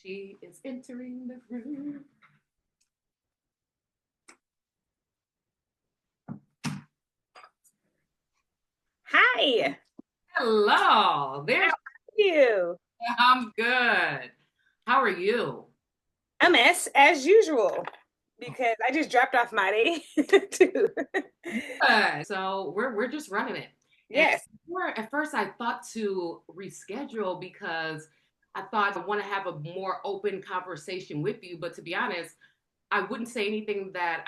She is entering the room. Hi, Hello. how are you? I'm good. How are you? A mess as usual because I just dropped off my day too. Good. So we're just running it. And Yes, at first I thought to reschedule because I thought I want to have a more open conversation with you. But to be honest, I wouldn't say anything that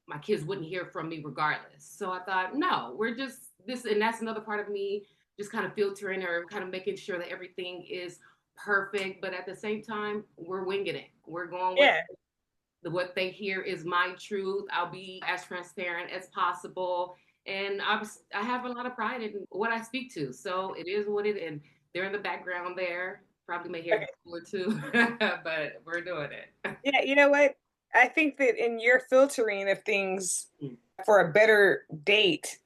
my kids wouldn't hear from me regardless. So I thought, no, we're just this, and that's another part of me just kind of filtering or kind of making sure that everything is perfect. But at the same time, we're winging it. We're going with yeah, what they hear is my truth. I'll be as transparent as possible. And I have a lot of pride in what I speak to. So it is what it is. And they're in the background there. Probably may hear okay. or two, but we're doing it. Yeah, you know what? I think that in your filtering of things for a better date,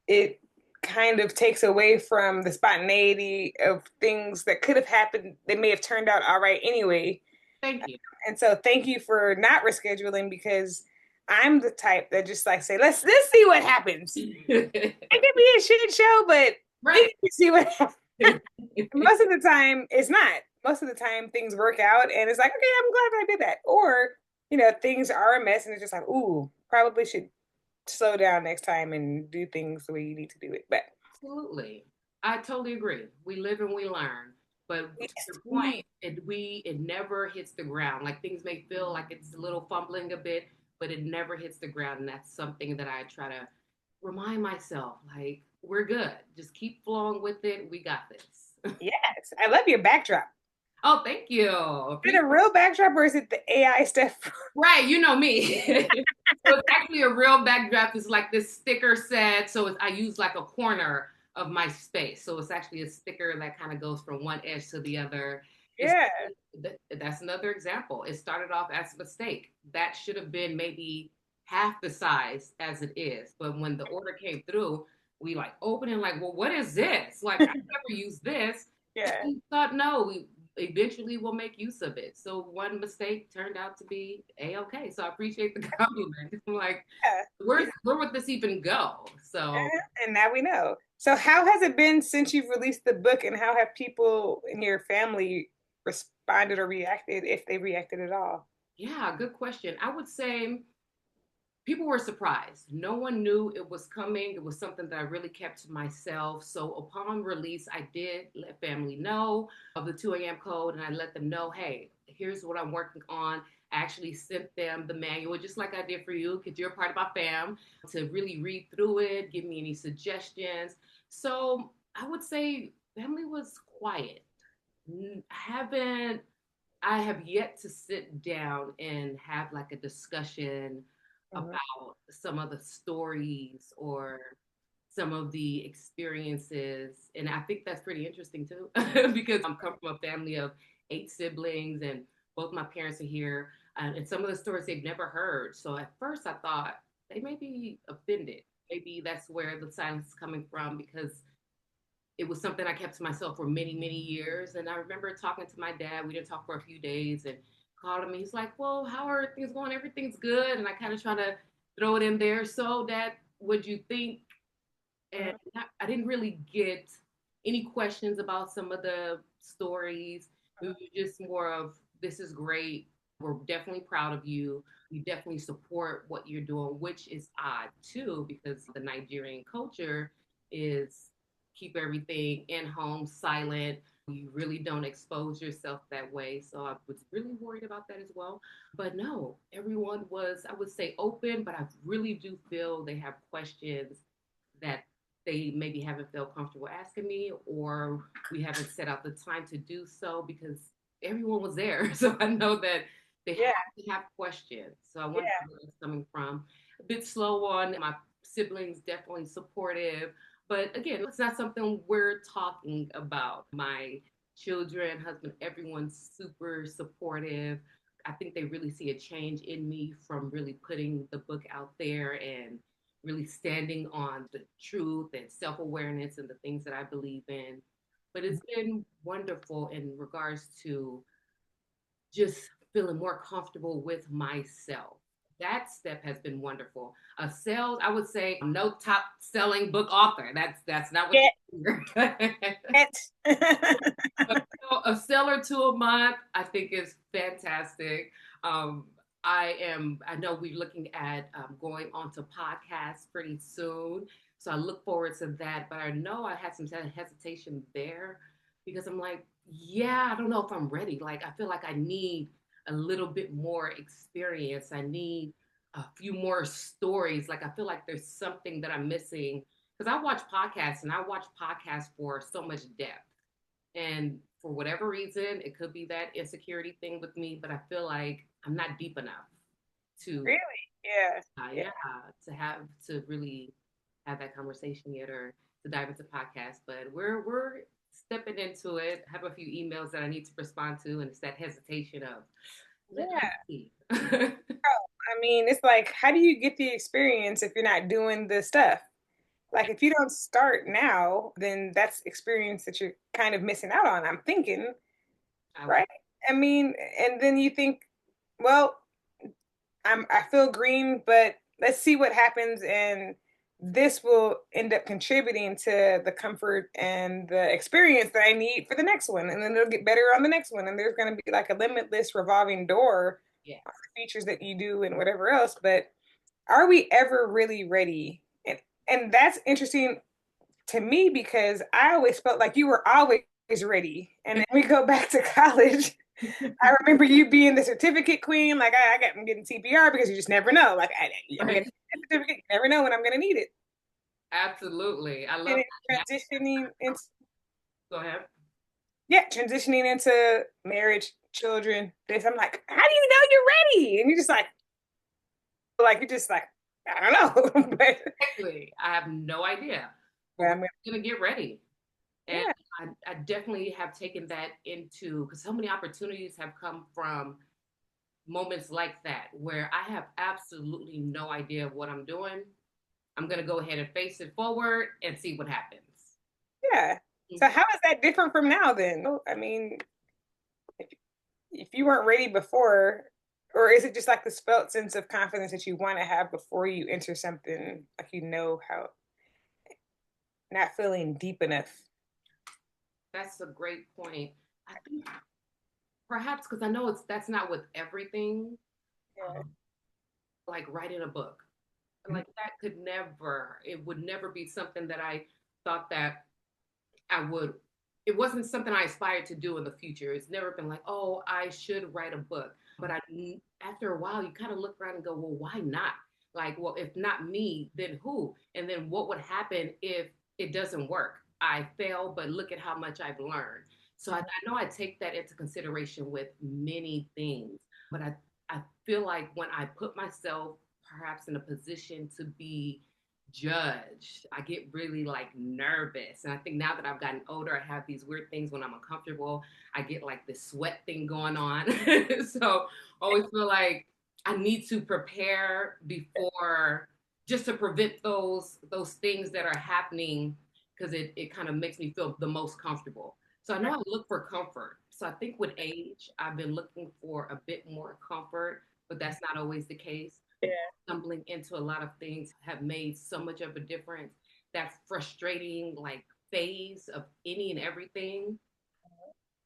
it kind of takes away from the spontaneity of things that could have happened. They may have turned out all right anyway. Thank you. And so thank you for not rescheduling because I'm the type that just like say, let's see what happens. It could be a shit show, but we Right. can see what happens. Most of the time it's not. Most of the time things work out and it's like, okay, I'm glad I did that. Or, things are a mess and it's just like, ooh, probably should slow down next time and do things the way you need to do it. But Absolutely. I totally agree. We live and we learn. But to yes, your point, it never hits the ground. Like things may feel like it's a little fumbling a bit, but it never hits the ground. And that's something that I try to remind myself, like, we're good. Just keep flowing with it. We got this. yes. I love your backdrop. Oh, thank you. Is it a real backdrop or is it the AI stuff? Right, you know me. So it's actually a real backdrop. It's like this sticker set. So I use like a corner of my space. So it's actually a sticker that kind of goes from one edge to the other. It's, Yeah. that's another example. It started off as a mistake. That should have been maybe half the size as it is. But when the order came through, we like opened it like, well, what is this? Like I never used this. Yeah. We thought, no, we eventually will make use of it. So one mistake turned out to be a-okay. So I appreciate the compliment. I'm like, Yeah. Yeah. where would this even go? So And now we know. So how has it been since you've released the book and how have people in your family responded or reacted if they reacted at all? yeah, good question. I would say people were surprised. No one knew it was coming. It was something that I really kept to myself. So upon release, I did let family know of the 2 a.m. code and I let them know, hey, here's what I'm working on. I actually sent them the manual, just like I did for you, because you're a part of my fam, to really read through it, give me any suggestions. So I would say family was quiet. Haven't I have yet to sit down and have like a discussion Mhm. about some of the stories or some of the experiences. And I think that's pretty interesting too, because I'm come from a family of 8 siblings and both my parents are here. And some of the stories they've never heard. So at first I thought they may be offended. Maybe that's where the silence is coming from because it was something I kept to myself for many, many years. And I remember talking to my dad. We didn't talk for a few days and called him. And he's like, well, how are things going? Everything's good. And I kind of try to throw it in there. So, Dad, would you think? And Mhm. I didn't really get any questions about some of the stories. It was just more of, this is great. We're definitely proud of you. We definitely support what you're doing, which is odd too, because the Nigerian culture is keep everything in home silent. You really don't expose yourself that way. So I was really worried about that as well. But no, everyone was, I would say, open, but I really do feel they have questions that they maybe haven't felt comfortable asking me, or we haven't set out the time to do so because everyone was there. So I know that they Yeah. have to have questions. So I Yeah. wonder where it's coming from. A bit slow on my siblings, definitely supportive. But again, it's not something we're talking about. My children, husband, everyone's super supportive. I think they really see a change in me from really putting the book out there and really standing on the truth and self awareness and the things that I believe in. But it's been wonderful in regards to just feeling more comfortable with myself. That step has been wonderful. A sales, I would say, no top selling book author. That's not what Get you hear. it. A seller to a month, I think is fantastic. Um, I know we're looking at going onto podcasts pretty soon. So I look forward to that. But I know I had some hesitation there because I'm like, yeah, I don't know if I'm ready. Like, I feel like I need a little bit more experience. I need a few more stories. Like, I feel like there's something that I'm missing because I watch podcasts and I watch podcasts for so much depth. And for whatever reason, it could be that insecurity thing with me, but I feel like I'm not deep enough to, Really? Yeah. Yeah. yeah, to have to really have that conversation yet or to dive into podcasts. But we're stepping into it. I have a few emails that I need to respond to, and it's that hesitation of let's Yeah. see. I mean, it's like, how do you get the experience if you're not doing the stuff? Like, if you don't start now, then that's experience that you're kind of missing out on. I'm thinking, I would, right? I mean, and then you think, well, I feel green, but let's see what happens, and this will end up contributing to the comfort and the experience that I need for the next one, and then it'll get better on the next one, and there's going to be like a limitless revolving door yes, on the features that you do and whatever else. But are we ever really ready? And that's interesting to me because I always felt like you were always ready. And then we go back to college. I remember you being the certificate queen. Like I'm getting CPR because you just never know. Like I'm right. getting a certificate. You never know when I'm going to need it. Absolutely. I And love it transitioning into Go ahead. yeah, transitioning into marriage, children. This I'm like, how do you know you're ready? And you're just like you're just like I don't know, Exactly. I have no idea, but but we're I'm gonna, gonna get ready. And yeah, I definitely have taken that into because so many opportunities have come from moments like that where I have absolutely no idea what I'm doing. I'm gonna go ahead and face it forward and see what happens. yeah. So how is that different from now then? I mean, if you weren't ready before, or is it just like this felt sense of confidence that you want to have before you enter something, like you know how not feeling deep enough? That's a great point. I think perhaps because I know that's not with everything. Yeah. Um, like writing a book, like that could never. It would never be something that I thought that I would. It wasn't something I aspired to do in the future. It's never been like, oh, I should write a book. But after a while, you kind of look around and go, well, why not? Like, well, if not me, then who? And then what would happen if it doesn't work? I fail, but look at how much I've learned. So I know I take that into consideration with many things, but I feel like when I put myself perhaps in a position to be judged, I get really like nervous. And I think now that I've gotten older, I have these weird things when I'm uncomfortable. I get like this sweat thing going on. So I always feel like I need to prepare before just to prevent those things that are happening because it kind of makes me feel the most comfortable. So I know I look for comfort. So I think with age, I've been looking for a bit more comfort, but that's not always the case. Yeah. Stumbling into a lot of things have made so much of a difference. That frustrating like phase of any and everything,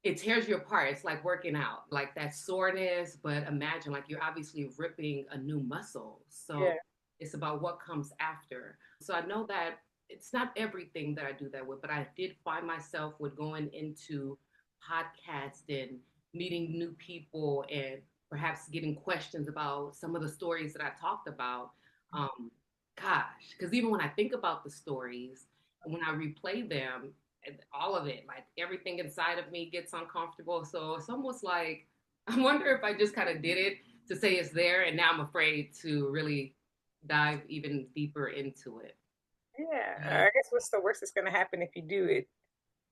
it tears you apart. It's like working out, like that soreness, but imagine like you're obviously ripping a new muscle. So Yeah. it's about what comes after. So I know that it's not everything that I do that with, but I did find myself with going into podcasts and meeting new people and perhaps getting questions about some of the stories that I talked about. Um, Gosh, because even when I think about the stories and when I replay them, all of it, like everything inside of me gets uncomfortable. So it's almost like I wonder if I just kind of did it to say it's there, and now I'm afraid to really dive even deeper into it. Yeah. Yeah. I guess what's the worst that's going to happen if you do it?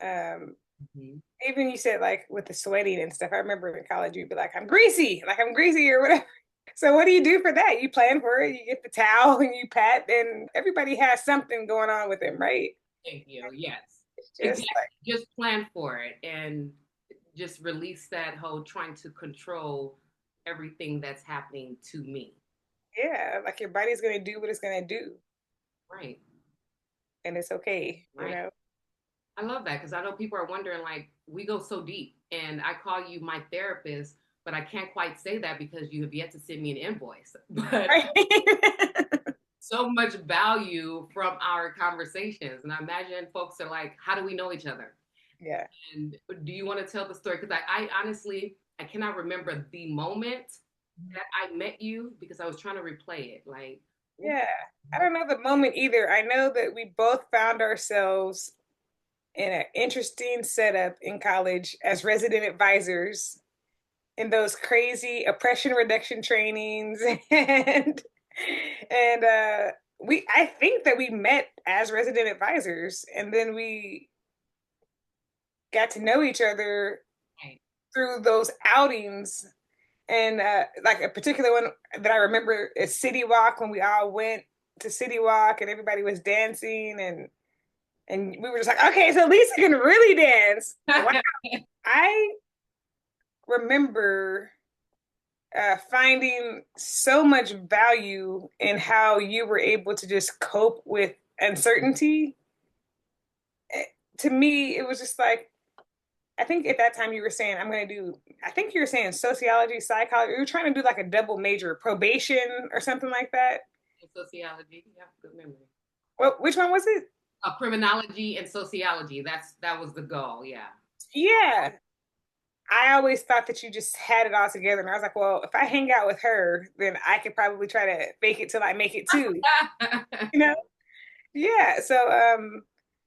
Um, Mhm. Even you said like with the sweating and stuff. I remember in college you'd be like I'm greasy or whatever. So what do you do for that? You plan for it. You get the towel and you pat, and everybody has something going on with them, right? Thank you. Yes, It's exactly. just like Just plan for it, and just release that whole trying to control everything that's happening to me. Yeah, like your body's gonna do what it's gonna do, Right. and it's okay, you Right. know? I love that because I know people are wondering, like, we go so deep, and I call you my therapist, but I can't quite say that because you have yet to send me an invoice. But Right? so much value from our conversations. And I imagine folks are like, how do we know each other? Yeah. And do you want to tell the story? Because I honestly, I cannot remember the moment that I met you because I was trying to replay it. Like, Yeah. I don't know the moment either. I know that we both found ourselves in an interesting setup in college as resident advisors in those crazy oppression reduction trainings and we I think that we met as resident advisors and then we got to know each other right. through those outings and like a particular one that I remember is City Walk when we all went to City Walk and everybody was dancing and we were just like, okay, so Lisa can really dance. Wow. I remember finding so much value in how you were able to just cope with uncertainty. To me, it was just like, I think at that time you were saying, I'm going to do, I think you were saying sociology, psychology. You were trying to do like a double major, probation or something like that. Sociology, yeah, good memory. Well, which one was it? Criminology and sociology. That was the goal. Yeah. Yeah. I always thought that you just had it all together. And I was like, well, if I hang out with her, then I could probably try to fake it till I make it too. You know? Yeah. So,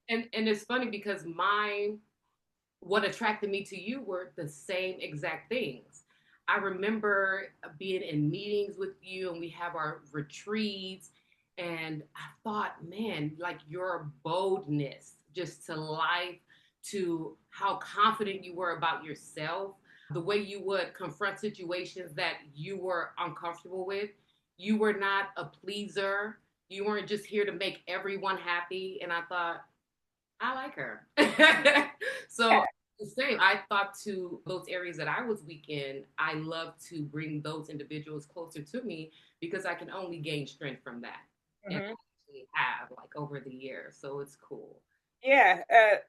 And it's funny because my what attracted me to you were the same exact things. I remember being in meetings with you and we have our retreats. And I thought, man, like your boldness just to life, to how confident you were about yourself, the way you would confront situations that you were uncomfortable with. You were not a pleaser. You weren't just here to make everyone happy. And I thought, I like her. So the same. I thought to those areas that I was weak in, I love to bring those individuals closer to me because I can only gain strength from that. And I mhm. actually have like over the years. So it's cool. Yeah,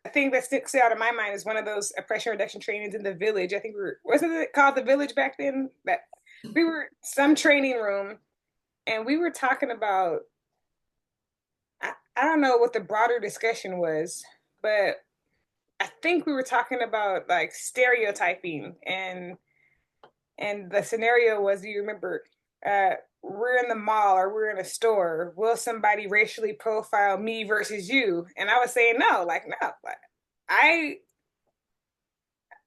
a thing that sticks out in my mind is one of those oppression reduction trainings in the village. I think we were, wasn't it called the village back then? That we were some training room and we were talking about, I don't know what the broader discussion was, but I think we were talking about like stereotyping and the scenario was, you remember, we're in the mall or we're in a store. Will somebody racially profile me versus you? And I was saying no, like no, like, I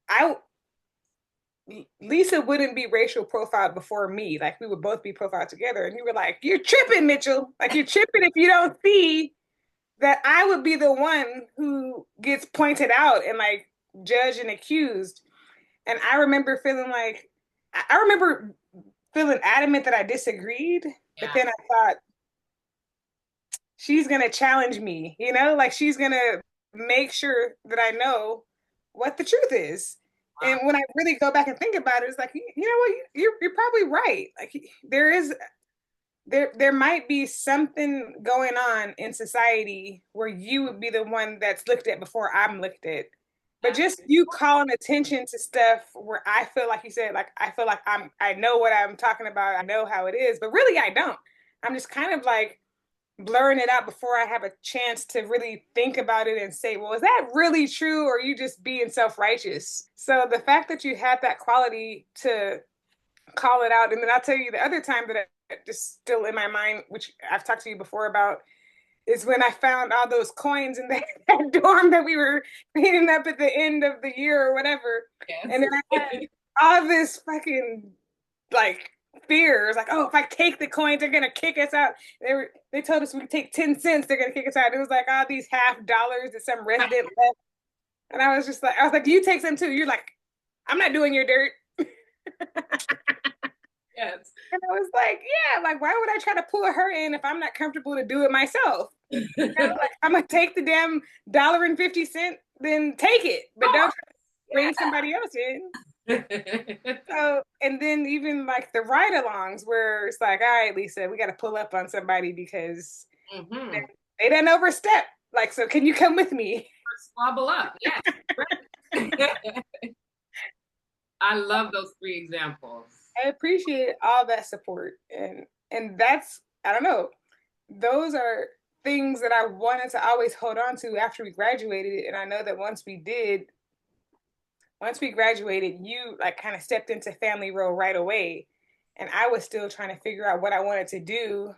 I Lisa wouldn't be racial profiled before me. Like we would both be profiled together. And you were like, you're tripping, Mitchell. Like you're tripping if you don't see that I would be the one who gets pointed out and like judged and accused. And I remember feeling like I remember feeling adamant that I disagreed, but Yeah. then I thought she's gonna challenge me, you know, like she's gonna make sure that I know what the truth is. Wow. And when I really go back and think about it, it's like, you know what, you're probably right. Like there might be something going on in society where you would be the one that's looked at before I'm looked at. But That's just you calling attention to stuff where I feel like you said, like I feel like I know what I'm talking about, I know how it is, but really I don't. I'm just kind of like blurring it out before I have a chance to really think about it and say, well, is that really true or are you just being self-righteous? So the fact that you had that quality to call it out, and then I'll tell you the other time that I just still in my mind, which I've talked to you before about, is when I found all those coins in that dorm that we were cleaning up at the end of the year or whatever. yes. And then I had all this fucking like fears, like, oh, if I take the coins, they're gonna kick us out. They told us we could take 10 cents, they're gonna kick us out. It was like all these half dollars that some resident left. And I was just like, I was like, do you take some too? You're like, I'm not doing your dirt. Yes. And I was like, yeah, like why would I try to pull her in if I'm not comfortable to do it myself? You know, like I'm gonna take the damn $1.50, then take it. But don't. bring somebody else in. So, and then even like the ride-alongs where it's like, all right, Lisa, we got to pull up on somebody because Mm-hmm. they didn't overstep. Like, so can you come with me? Squabble up. Yes. I love those three examples. I appreciate all that support. And that's, I don't know, those are things that I wanted to always hold on to after we graduated. And I know that once we graduated, you like kind of stepped into family role right away. And I was still trying to figure out what I wanted to do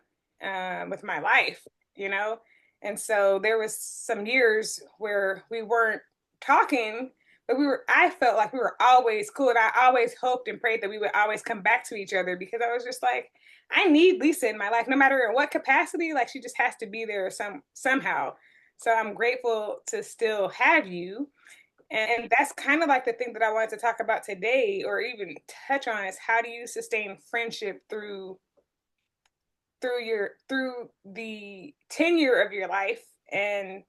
with my life, you know? And so there was some years where we weren't talking, but I felt like we were always cool. And I always hoped and prayed that we would always come back to each other because I was just like, I need Lisa in my life, no matter in what capacity, like she just has to be there somehow. So I'm grateful to still have you, and that's kind of like the thing that I wanted to talk about today, or even touch on, is how do you sustain friendship through the tenure of your life, and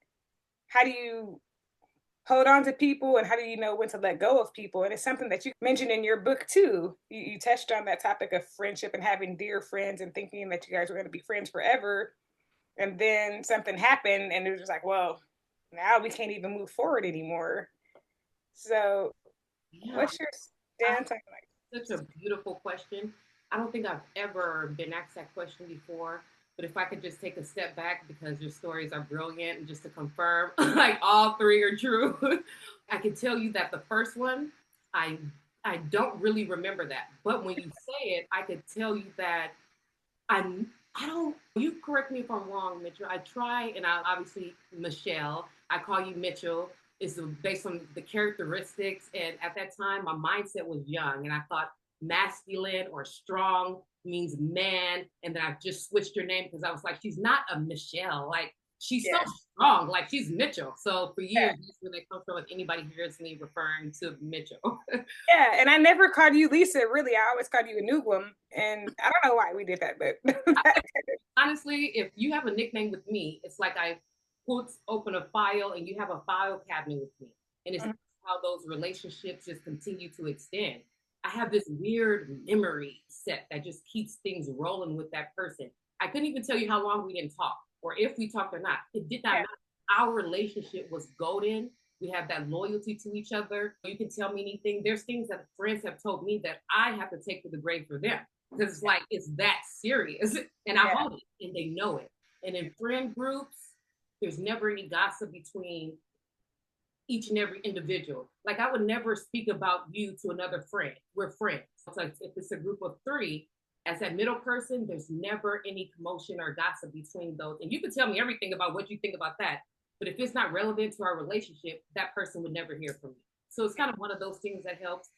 how do you hold on to people, and how do you know when to let go of people? And it's something that you mentioned in your book too. You touched on that topic of friendship and having dear friends and thinking that you guys were going to be friends forever, and then something happened, and it was just like, well, now we can't even move forward anymore. So Yeah. what's your stance on like? Such a beautiful question. I don't think I've ever been asked that question before. But if I could just take a step back because your stories are brilliant and just to confirm, like all three are true, I can tell you that the first one, I I don't really remember that. But when you say it, I could tell you that I I don't. You correct me if I'm wrong, Mitchell. I try, and I obviously Michelle. I call you Mitchell. Is based on the characteristics, and at that time, my mindset was young, and I thought masculine or strong means man, and then I just switched your name because I was like, she's not a Michelle, like she's so Yes. strong, like she's Mitchell. So for Yeah. years, that's where they come from. If anybody hears me referring to Mitchell, Yeah. And I never called you Lisa, really. I always called you Anugwam. And I don't know why we did that, but honestly, if you have a nickname with me, it's like I open a file and you have a file cabinet with me. And it's how those relationships just continue to extend. I have this weird memory set that just keeps things rolling with that person. I couldn't even tell you how long we didn't talk or if we talked or not. It did not yeah. matter. Our relationship was golden. We have that loyalty to each other. You can tell me anything. There's things that friends have told me that I have to take to the grave for them because it's like it's that serious and I Yeah. hold it and they know it. And in friend groups, there's never any gossip between each and every individual. Like I would never speak about you to another friend. We're friends. So if it's a group of three, as that middle person, there's never any commotion or gossip between those. And you can tell me everything about what you think about that. But if it's not relevant to our relationship, that person would never hear from me. So it's kind of one of those things that helps.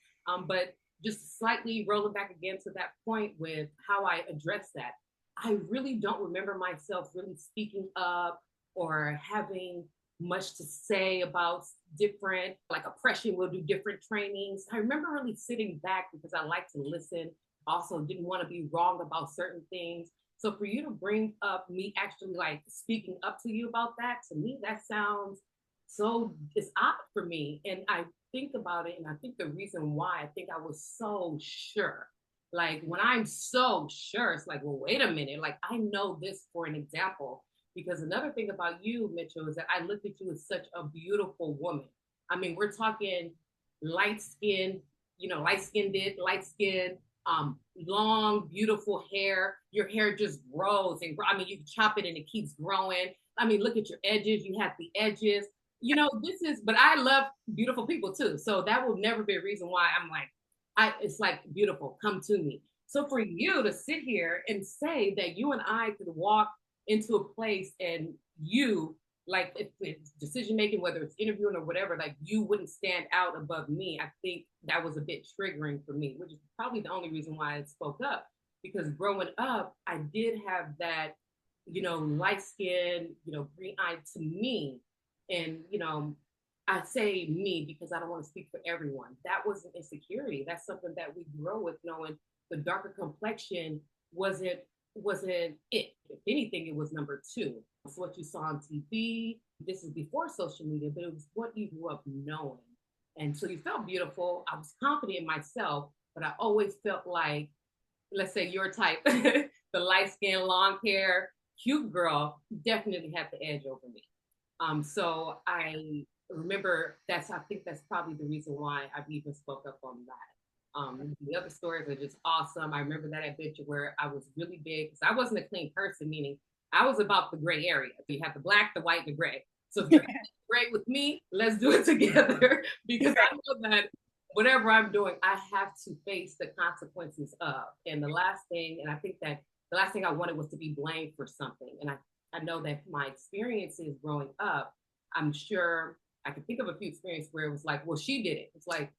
But just slightly rolling back again to that point with how I address that. I really don't remember myself really speaking up or having much to say about different, like oppression, we'll do different trainings. I remember really sitting back because I like to listen, also didn't want to be wrong about certain things. So for you to bring up me actually like speaking up to you about that, to me, that sounds so, it's odd for me. And I think about it, and I think the reason why I think I was so sure. Like when I'm so sure, it's like, well, wait a minute. Like I know this for an example. Because another thing about you, Mitchell, is that I looked at you as such a beautiful woman. I mean, we're talking light skinned, light skinned, long, beautiful hair. Your hair just grows. And I mean, you chop it and it keeps growing. I mean, look at your edges. You have the edges. But I love beautiful people too. So that will never be a reason why I'm like, it's like beautiful, come to me. So for you to sit here and say that you and I could walk into a place and you, like if it's decision making, whether it's interviewing or whatever, like you wouldn't stand out above me. I think that was a bit triggering for me, which is probably the only reason why I spoke up. Because growing up, I did have that, light skin, green eyed to me. And, I say me because I don't want to speak for everyone. That was an insecurity. That's something that we grow with, knowing the darker complexion wasn't it. If anything, it was number two. It's what you saw on TV. This is before social media, but it was what you grew up knowing. And so you felt beautiful. I was confident in myself, but I always felt like, let's say your type, the light skin, long hair, cute girl, definitely had the edge over me. So I remember I think that's probably the reason why I've even spoke up on that. The other stories are just awesome. I remember that adventure where I was really big because I wasn't a clean person, meaning I was about the gray area. You have the black, the white, and the gray. So if you're great with me, let's do it together because I know that whatever I'm doing, I have to face the consequences of. And the last thing, and I think that the last thing I wanted was to be blamed for something. And I know that my experiences growing up, I'm sure I can think of a few experiences where it was like, well, she did it. It's like,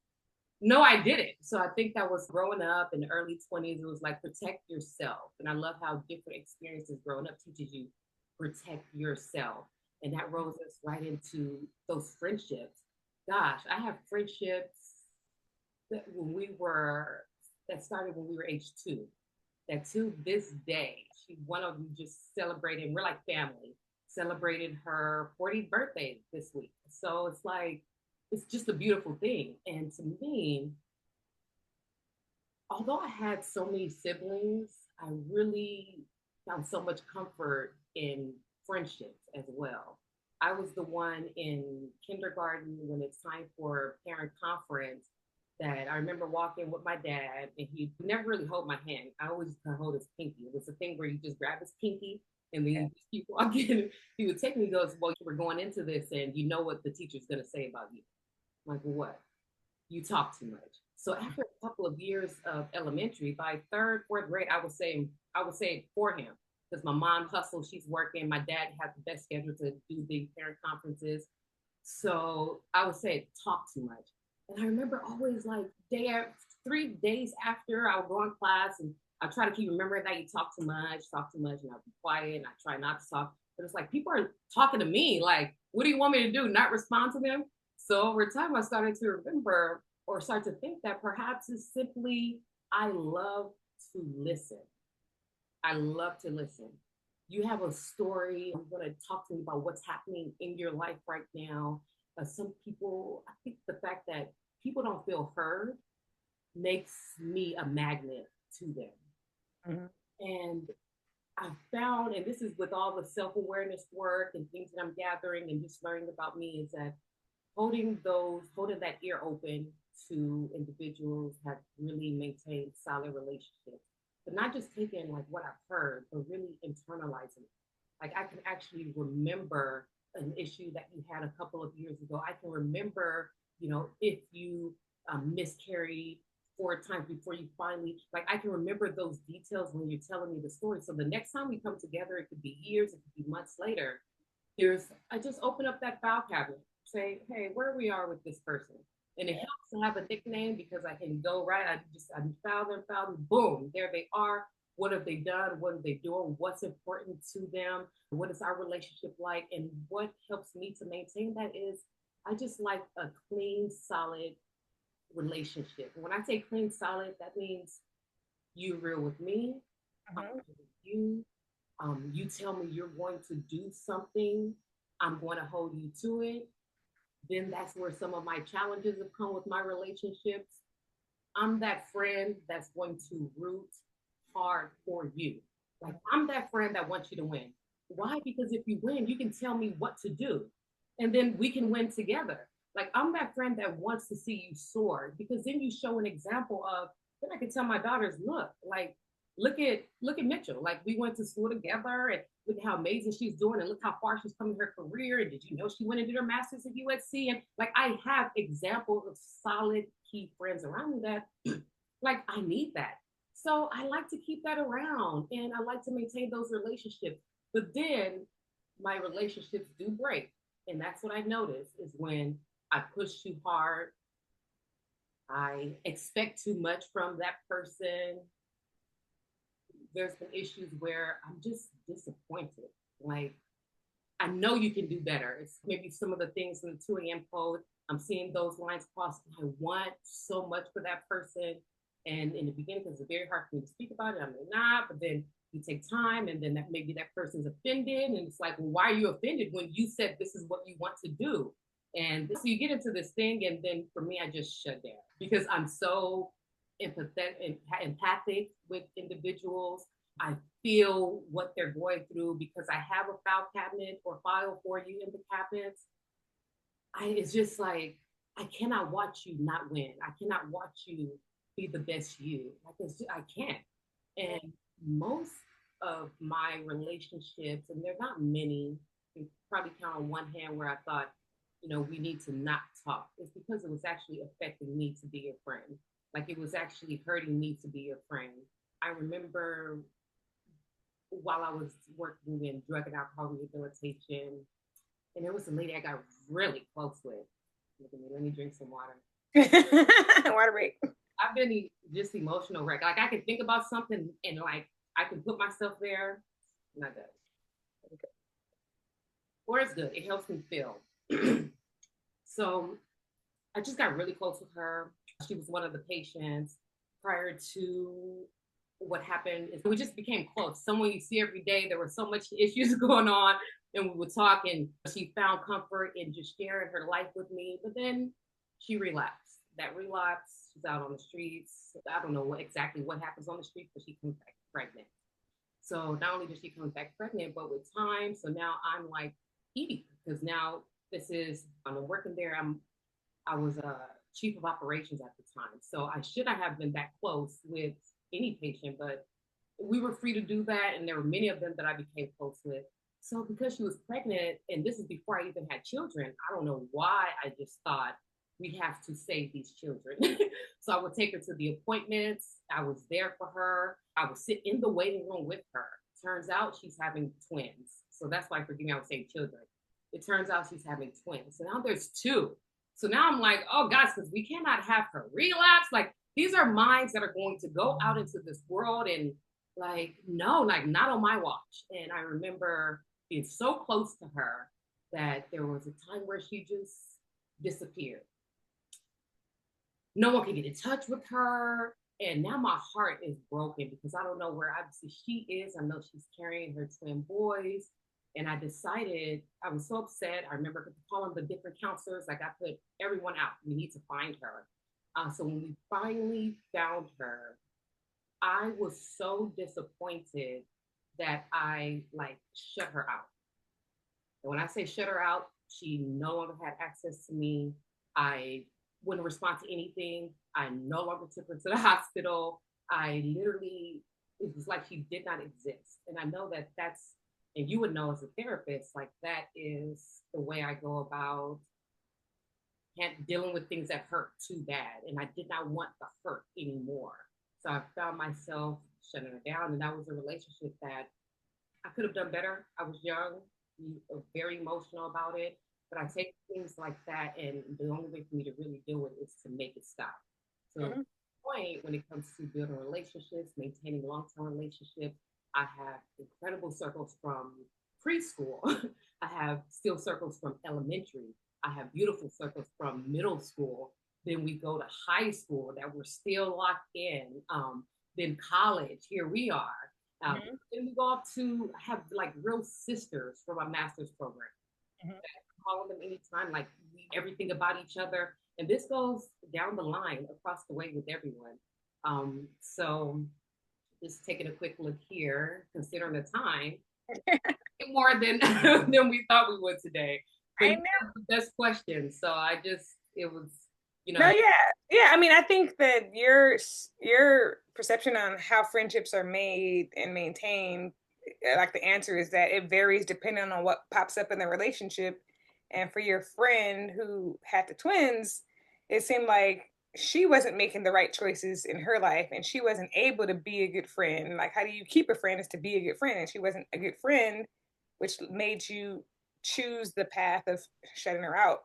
no, I didn't. So I think that was growing up in the early 20s. It was like, protect yourself. And I love how different experiences growing up teaches you protect yourself. And that rolls us right into those friendships. Gosh, I have friendships that that started when we were age 2, that to this day, one of them just celebrated, we're like family, celebrated her 40th birthday this week. So it's like, it's just a beautiful thing. And to me, although I had so many siblings, I really found so much comfort in friendships as well. I was the one in kindergarten when it's time for parent conference that I remember walking with my dad, and he never really hold my hand. I always kind of hold his pinky. It was a thing where you just grab his pinky and then you just keep walking. He would take me and goes, well, we're going into this and you know what the teacher's going to say about you. I'm like, well, what? You talk too much. So after a couple of years of elementary, by third, fourth grade, I would say for him, because my mom hustles, she's working. My dad had the best schedule to do the parent conferences. So I would say talk too much. And I remember always like 3 days after I would go in class and I try to keep remembering that you talk too much, and I'll be quiet and I try not to talk. But it's like people are talking to me, like, what do you want me to do? Not respond to them? So over time, I started to remember or start to think that perhaps it's simply I love to listen. I love to listen. You have a story. I'm going to talk to you about what's happening in your life right now. Some people, I think the fact that people don't feel heard makes me a magnet to them. Mm-hmm. And I found, and this is with all the self awareness work and things that I'm gathering and just learning about me, is that holding that ear open to individuals have really maintained solid relationships. But not just taking like what I've heard, but really internalizing it. Like I can actually remember an issue that you had a couple of years ago. I can remember, if you miscarried 4 times before you finally, like I can remember those details when you're telling me the story. So the next time we come together, it could be years, it could be months later. I just open up that file cabinet, say, hey, where we are with this person. And it helps to have a nickname because I can go right. I file them, boom, there they are. What have they done? What are they doing? What's important to them? What is our relationship like? And what helps me to maintain that is I just like a clean, solid relationship. When I say clean, solid, that means you're real with me, I'm real with you. You tell me you're going to do something, I'm going to hold you to it. Then that's where some of my challenges have come with my relationships. I'm that friend that's going to root hard for you. Like I'm that friend that wants you to win. Why? Because if you win, you can tell me what to do. And then we can win together. Like I'm that friend that wants to see you soar because then you show an example of, then I can tell my daughters, look at Mitchell. Like we went to school together and look at how amazing she's doing and look how far she's come in her career. And did you know she went and did her master's at USC? And like I have examples of solid key friends around me that like I need that. So I like to keep that around and I like to maintain those relationships. But then my relationships do break. And that's what I notice is when I push too hard, I expect too much from that person. There's been issues where I'm just disappointed. Like, I know you can do better. It's maybe some of the things in the 2 a.m. code. I'm seeing those lines cross. I want so much for that person. And in the beginning, because it's very hard for me to speak about it, I'm not, but then you take time and then maybe that person's offended. And it's like, well, why are you offended when you said this is what you want to do? And so you get into this thing, and then for me, I just shut down because I'm so empathic with individuals. I feel what they're going through because I have a file cabinet or file for you in the cabinets. It's just like I cannot watch you not win. I cannot watch you be the best you. I can't. And most of my relationships, and they're not many, you probably count on one hand where I thought, we need to not talk. It's because it was actually affecting me to be your friend. Like it was actually hurting me to be your friend. I remember while I was working in drug and alcohol rehabilitation, and there was a lady I got really close with. Look at me, let me drink some water. Water break. I've been just emotional wreck. Like I can think about something and like I can put myself there. Not good. Okay. Or it's good. It helps me feel. So I just got really close with her. She was one of the patients prior to what happened. Is we just became close. Someone you see every day. There were so much issues going on, and we would talk. And she found comfort in just sharing her life with me. But then she relapsed. That relapse, she's out on the streets. I don't know exactly what happens on the streets, but she comes back pregnant. So not only does she come back pregnant, but with time, so now I'm like eating because now I'm working there. I was a chief of operations at the time, so I should not have been that close with any patient, but we were free to do that, and there were many of them that I became close with. So because she was pregnant, and this is before I even had children, I don't know why I just thought we have to save these children. So I would take her to the appointments. I was there for her. I would sit in the waiting room with her. Turns out she's having twins. So that's why, forgive me, I would say children. It turns out she's having twins. So now there's two. So now I'm like, oh gosh, because we cannot have her relapse. Like these are minds that are going to go out into this world and like, no, like not on my watch. And I remember being so close to her that there was a time where she just disappeared. No one can get in touch with her. And now my heart is broken because I don't know where obviously she is. I know she's carrying her twin boys. And I decided, I was so upset. I remember calling the different counselors, like I put everyone out. We need to find her. So when we finally found her, I was so disappointed that I like shut her out. And when I say shut her out, she no longer had access to me. I wouldn't respond to anything. I no longer took her to the hospital. I literally, it was like she did not exist. And I know that and you would know as a therapist, like that is the way I go about dealing with things that hurt too bad. And I did not want the hurt anymore. So I found myself shutting her down. And that was a relationship that I could have done better. I was young, very emotional about it. But I take things like that, and the only way for me to really do it is to make it stop. So, mm-hmm. Point when it comes to building relationships, maintaining long-term relationships, I have incredible circles from preschool. I have still circles from elementary. I have beautiful circles from middle school. Then we go to high school that we're still locked in. Then college, here we are. Mm-hmm. Then we go up to have like real sisters for my master's program. Mm-hmm. Call them anytime, like everything about each other. And this goes down the line across the way with everyone. So just taking a quick look here, considering the time, more than than we thought we would today. But I know the best question. So it was, No, yeah. I mean, I think that your perception on how friendships are made and maintained, like the answer is that it varies depending on what pops up in the relationship. And for your friend who had the twins, it seemed like she wasn't making the right choices in her life and she wasn't able to be a good friend. Like, how do you keep a friend is to be a good friend? And she wasn't a good friend, which made you choose the path of shutting her out.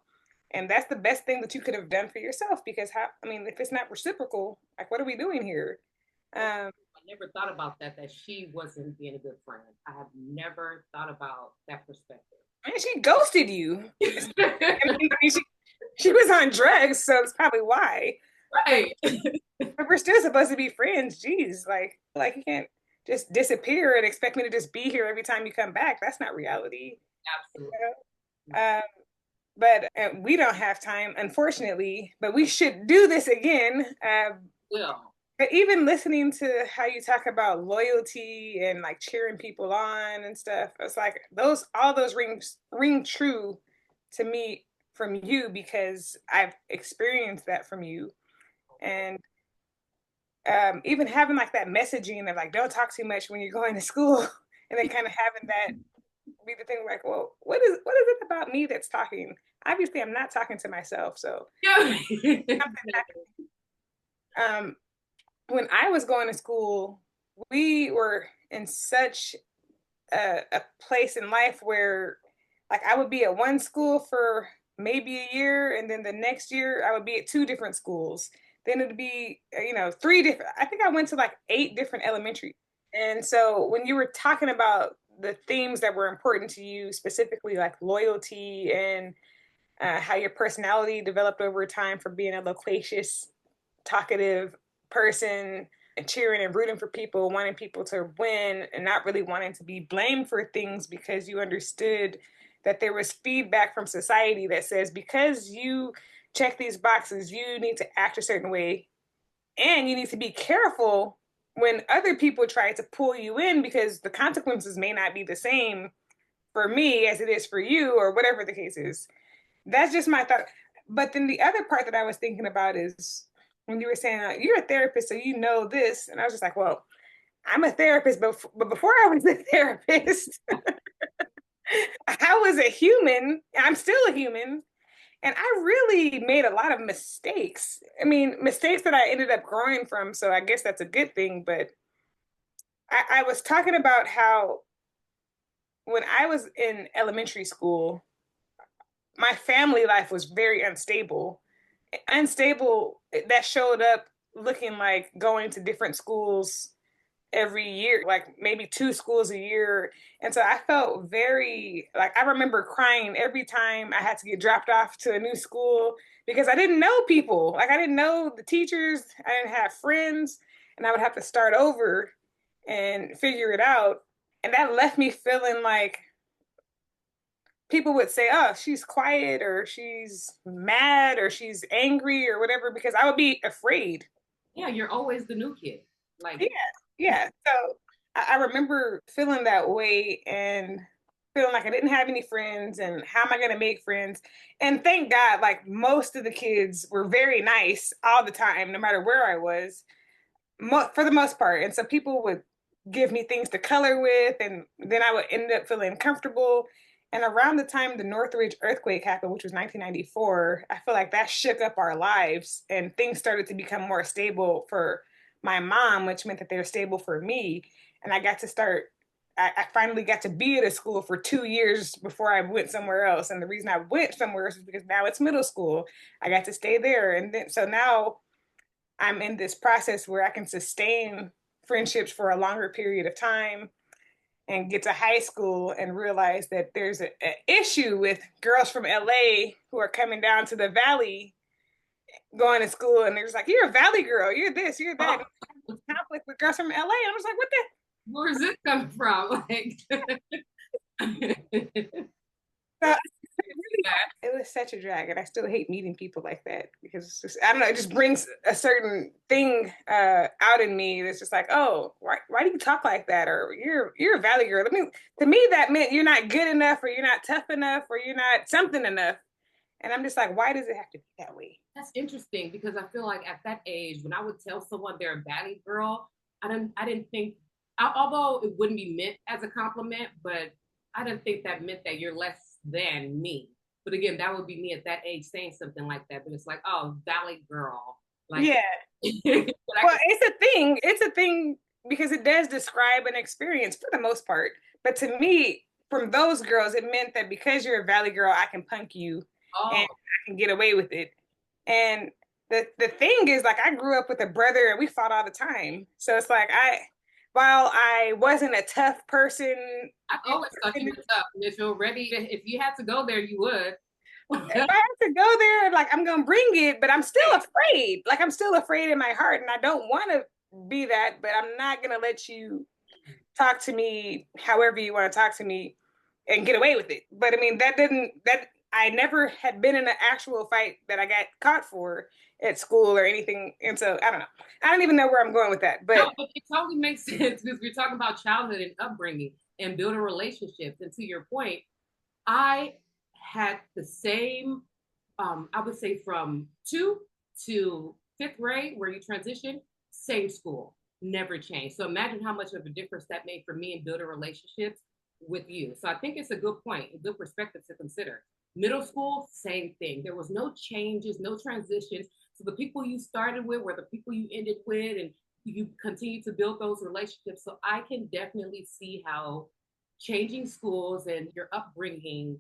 And that's the best thing that you could have done for yourself because if it's not reciprocal, like, what are we doing here? I never thought about that she wasn't being a good friend. I have never thought about that perspective. I mean, she ghosted you. she was on drugs, so it's probably why. Right. But we're still supposed to be friends. Jeez, like you can't just disappear and expect me to just be here every time you come back. That's not reality. Absolutely. but we don't have time, unfortunately, but we should do this again. Well, But even listening to how you talk about loyalty and like cheering people on and stuff, it's like all those ring true to me from you because I've experienced that from you. And even having like that messaging of like don't talk too much when you're going to school, and then kind of having that be the thing like, well, what is it about me that's talking? Obviously, I'm not talking to myself. So yeah. um, when I was going to school, we were in such a place in life where like I would be at one school for maybe a year, and then the next year I would be at two different schools. Then it'd be, three different, I think I went to like eight different elementary. And so when you were talking about the themes that were important to you, specifically like loyalty and how your personality developed over time from being a loquacious, talkative person and cheering and rooting for people, wanting people to win and not really wanting to be blamed for things because you understood that there was feedback from society that says because you check these boxes, you need to act a certain way and you need to be careful when other people try to pull you in because the consequences may not be the same for me as it is for you or whatever the case is. That's just my thought. But then the other part that I was thinking about is when you were saying you're a therapist, so you know this, and I was just like, well, I'm a therapist, but before I was a therapist, I was a human. I'm still a human, and I really made a lot of mistakes. I mean, mistakes that I ended up growing from. So I guess that's a good thing. But I was talking about how when I was in elementary school, my family life was very unstable. Unstable that showed up looking like going to different schools every year, like maybe two schools a year. And so I felt very like I remember crying every time I had to get dropped off to a new school because I didn't know people. Like I didn't know the teachers, I didn't have friends, and I would have to start over and figure it out. And that left me feeling like people would say, "Oh, she's quiet or she's mad or she's angry or whatever," because I would be afraid. Yeah, you're always the new kid. Yeah, Like, yeah. So I remember feeling that way and feeling like I didn't have any friends and how am I going to make friends? And thank God, like most of the kids were very nice all the time, no matter where I was for the most part. And so people would give me things to color with, and then I would end up feeling comfortable. And around the time the Northridge earthquake happened, which was 1994, I feel like that shook up our lives and things started to become more stable for my mom, which meant that they were stable for me. And I got to start, I finally got to be at a school for 2 years before I went somewhere else. And the reason I went somewhere else is because now it's middle school. I got to stay there. And then, so now I'm in this process where I can sustain friendships for a longer period of time and get to high school and realize that there's an issue with girls from LA who are coming down to the valley going to school and they're just like, you're a valley girl, you're this, you're that. oh, Conflict with girls from LA. And I was like, what the? where's this coming from? So it was such a drag, and I still hate meeting people like that because it's just I don't know. It just brings a certain thing out in me that's just like, oh, why do you talk like that? Or you're a valley girl. I mean, to me that meant you're not good enough, or you're not tough enough, or you're not something enough. And I'm just like, why does it have to be that way? That's interesting because I feel like at that age, when I would tell someone they're a baddie girl, I didn't think, although it wouldn't be meant as a compliment, but I didn't think that meant that you're less than me. But again, that would be me at that age saying something like that. But it's like, oh, valley girl, like, Yeah. but I Well, can, it's a thing. It's a thing because it does describe an experience for the most part. But to me, from those girls, it meant that because you're a valley girl, I can punk you and oh, I can get away with it. And the thing is, like, I grew up with a brother and we fought all the time. So it's like while I wasn't a tough person, I always thought you were tough. And if you're ready, if you had to go there, you would. if I have to go there, like I'm gonna bring it, but I'm still afraid. Like I'm still afraid in my heart, and I don't want to be that, but I'm not gonna let you talk to me however you want to talk to me and get away with it. But I mean, that didn't that. I never had been in an actual fight that I got caught for at school or anything. And so I don't know. I don't even know where I'm going with that. No, But but it totally makes sense because we're talking about childhood and upbringing and building relationships. And to your point, I had the same, I would say from 2 to 5th grade, where you transition, same school, never changed. So imagine how much of a difference that made for me in building relationships with you. So I think it's a good point, a good perspective to consider. Middle school, same thing. There was no changes, no transitions. So the people you started with were the people you ended with, and you continue to build those relationships. So I can definitely see how changing schools and your upbringing,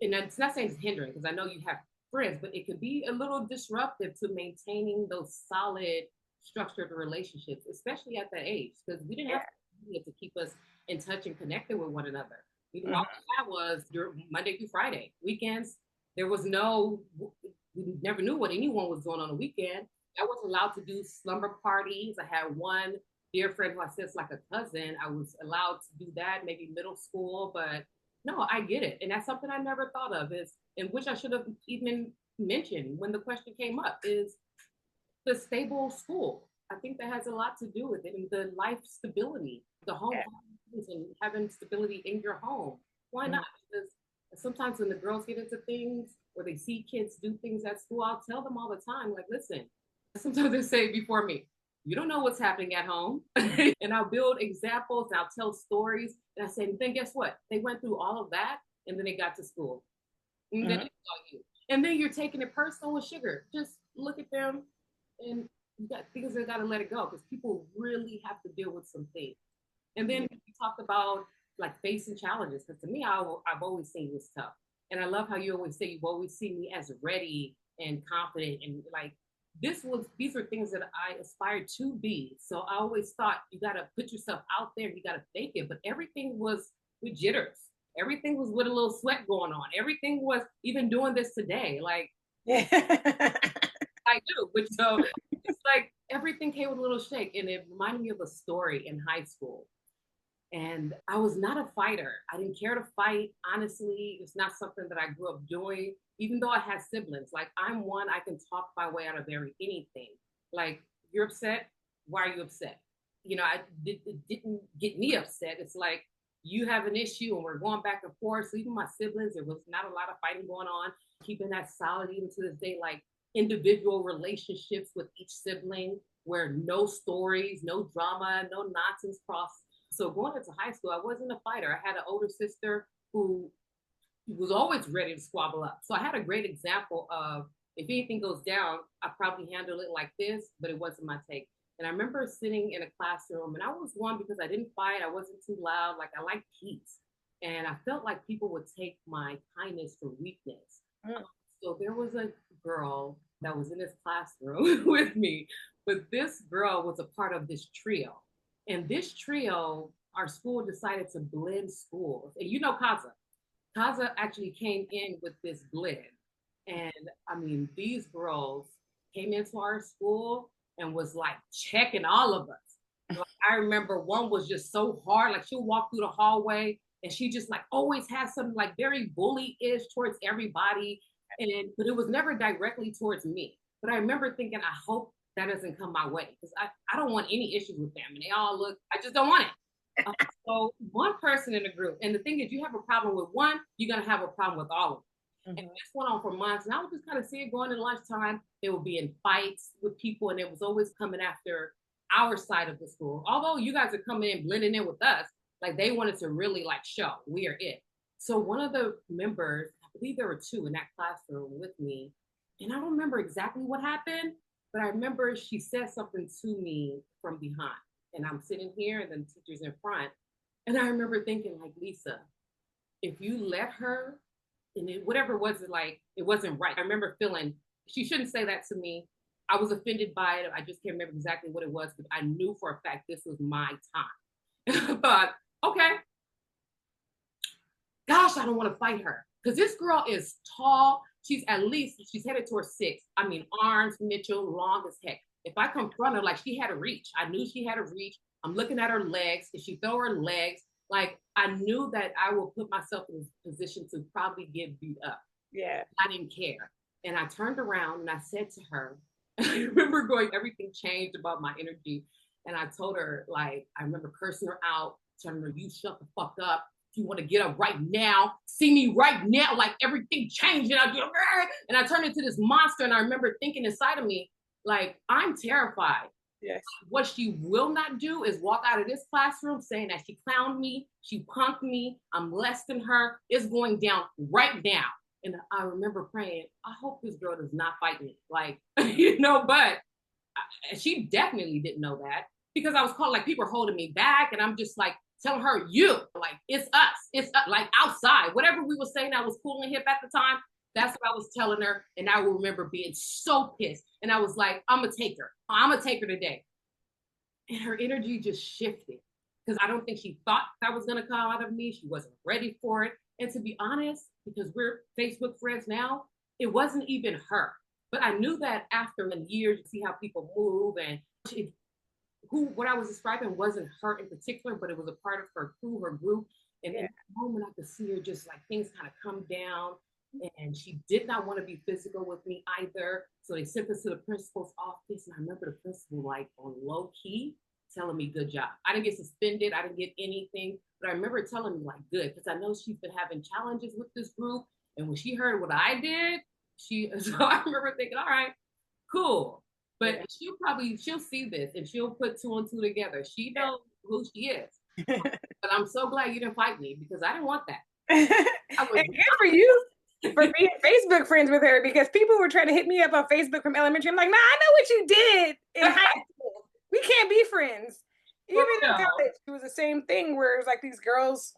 and it's not saying it's hindering because I know you have friends, but it can be a little disruptive to maintaining those solid structured relationships, especially at that age, because we didn't have yeah. to keep us in touch and connected with one another. All Mhm. we had was your Monday through Friday. Weekends, there was no, we never knew what anyone was doing on the weekend. I was allowed to do slumber parties. I had one dear friend who I said is like a cousin. I was allowed to do that, maybe middle school, but no, I get it. And that's something I never thought of is, and which I should have even mentioned when the question came up, is the stable school. I think that has a lot to do with it, and the life stability, the home, Yeah. and having stability in your home. Why not? Mhm. Because sometimes when the girls get into things or they see kids do things at school, I'll tell them all the time, like, listen, sometimes they say before me, you don't know what's happening at home. And I'll build examples, and I'll tell stories. And I say, then guess what? They went through all of that and then they got to school. And then they Mhm. saw you. And then you're taking it personal with sugar. Just look at them, and you got things that got to let it go because people really have to deal with some things. And then we talked about like facing challenges because to me, I've always seen this tough. And I love how you always say you've always seen me as ready and confident and like these are things that I aspired to be. So I always thought you got to put yourself out there, you got to fake it, but everything was with jitters. Everything was with a little sweat going on. Everything was even doing this today. Like Yeah. I do, but so it's like everything came with a little shake, and it reminded me of a story in high school. And I was not a fighter. I didn't care to fight. Honestly, it's not something that I grew up doing. Even though I had siblings, like I'm one, I can talk my way out of anything. Like you're upset, why are you upset? It didn't get me upset. It's like you have an issue and we're going back and forth. So even my siblings, there was not a lot of fighting going on. Keeping that solid even to this day, like individual relationships with each sibling where no stories, no drama, no nonsense cross. So going into high school, I wasn't a fighter. I had an older sister who was always ready to squabble up. So I had a great example of if anything goes down, I probably handle it like this, but it wasn't my take. And I remember sitting in a classroom, and I was one because I didn't fight, I wasn't too loud, like I liked peace. And I felt like people would take my kindness for weakness. Mm. So there was a girl that was in this classroom with me, but this girl was a part of this trio. And this trio, our school decided to blend schools. And you know Kaza. Kaza actually came in with this blend. And I mean, these girls came into our school and was like checking all of us. Like, I remember one was just so hard, like she'll walk through the hallway and she just like always has something like very bully-ish towards everybody. And but it was never directly towards me. But I remember thinking, I hope that doesn't come my way because I don't want any issues with them. And they all look, I just don't want it. Uh, so one person in the group, and the thing is, you have a problem with one, you're gonna have a problem with all of them. And Mhm. this went on for months, and I would just kind of see it going in lunchtime. They would be in fights with people, and it was always coming after our side of the school. Although you guys are coming in, blending in with us, like they wanted to really like show we are it. So one of the members, I believe there were two in that classroom with me, and I don't remember exactly what happened, but I remember she said something to me from behind, and I'm sitting here, and then the teacher's in front, and I remember thinking like Lisa, if you let her and whatever it was like, it wasn't right. I remember feeling she shouldn't say that to me. I was offended by it. I just can't remember exactly what it was, but I knew for a fact this was my time. I thought, okay, gosh, I don't want to fight her because this girl is tall. She's headed towards 6. I mean, arms, Mitchell, long as heck. If I confront her, like she had a reach, I knew she had a reach. I'm looking at her legs. If she throw her legs, like I knew that I will put myself in a position to probably get beat up. Yeah. I didn't care. And I turned around and I said to her, I remember going, everything changed about my energy. And I told her, like, I remember cursing her out, telling her, you shut the fuck up. If you want to get up right now, see me right now, like everything changed. And I turned into this monster. And I remember thinking inside of me, like, I'm terrified. Yes. What she will not do is walk out of this classroom saying that she clowned me, she punked me, I'm less than her. It's going down right now. And I remember praying, I hope this girl does not fight me. Like, but she definitely didn't know that because I was called, like, people are holding me back. And I'm just like telling her, like, it's us. It's like outside. Whatever we were saying that was cool and hip at the time, that's what I was telling her. And I will remember being so pissed. And I was like, I'm going to take her. I'm going to take her today. And her energy just shifted because I don't think she thought that was going to come out of me. She wasn't ready for it. And to be honest, because we're Facebook friends now, it wasn't even her. But I knew that after years, you see how people move and what I was describing wasn't her in particular, but it was a part of her crew, her group. And in that moment, I could see her just like things kind of come down. And she did not want to be physical with me either. So they sent us to the principal's office. And I remember the principal, like, on low key, telling me, good job. I didn't get suspended. I didn't get anything. But I remember telling me, like, good. Because I know she's been having challenges with this group. And when she heard what I did, so I remember thinking, all right, cool. But she'll see this and she'll put two and two together. She knows who she is. But I'm so glad you didn't fight me because I didn't want that. And good for you for being Facebook friends with her, because people were trying to hit me up on Facebook from elementary. I'm like, nah, I know what you did in high school. We can't be friends. Even in college, it was the same thing where it was like these girls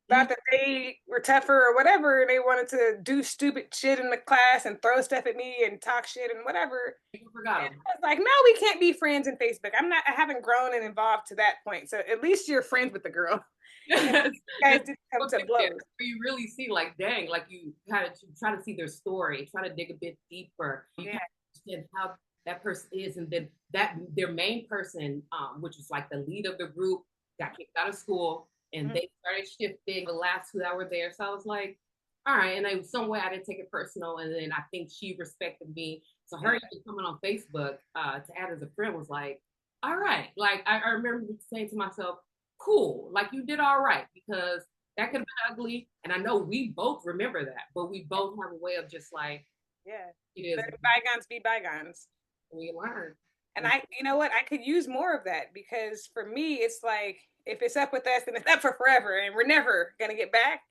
thought that they were tougher or whatever. They wanted to do stupid shit in the class and throw stuff at me and talk shit and whatever. And I was like, no, we can't be friends in Facebook. I haven't grown and evolved to that point. So at least you're friends with the girl. You guys didn't come to blows. You really see, like, dang, like you kind of try to see their story, try to dig a bit deeper. You kind of understand how that person is, and then that their main person, which was like the lead of the group, got kicked out of school, and they started shifting the last two that were there. So I was like, all right, and in some way I didn't take it personal, and then I think she respected me. So her even coming on Facebook to add as a friend was like, all right, like I remember saying to myself, cool, like you did all right, because that could have been ugly. And I know we both remember that, but we both have a way of just like, it is. Let bygones be bygones. We learn. And you know what? I could use more of that, because for me, it's like, if it's up with us, then it's up for forever and we're never going to get back.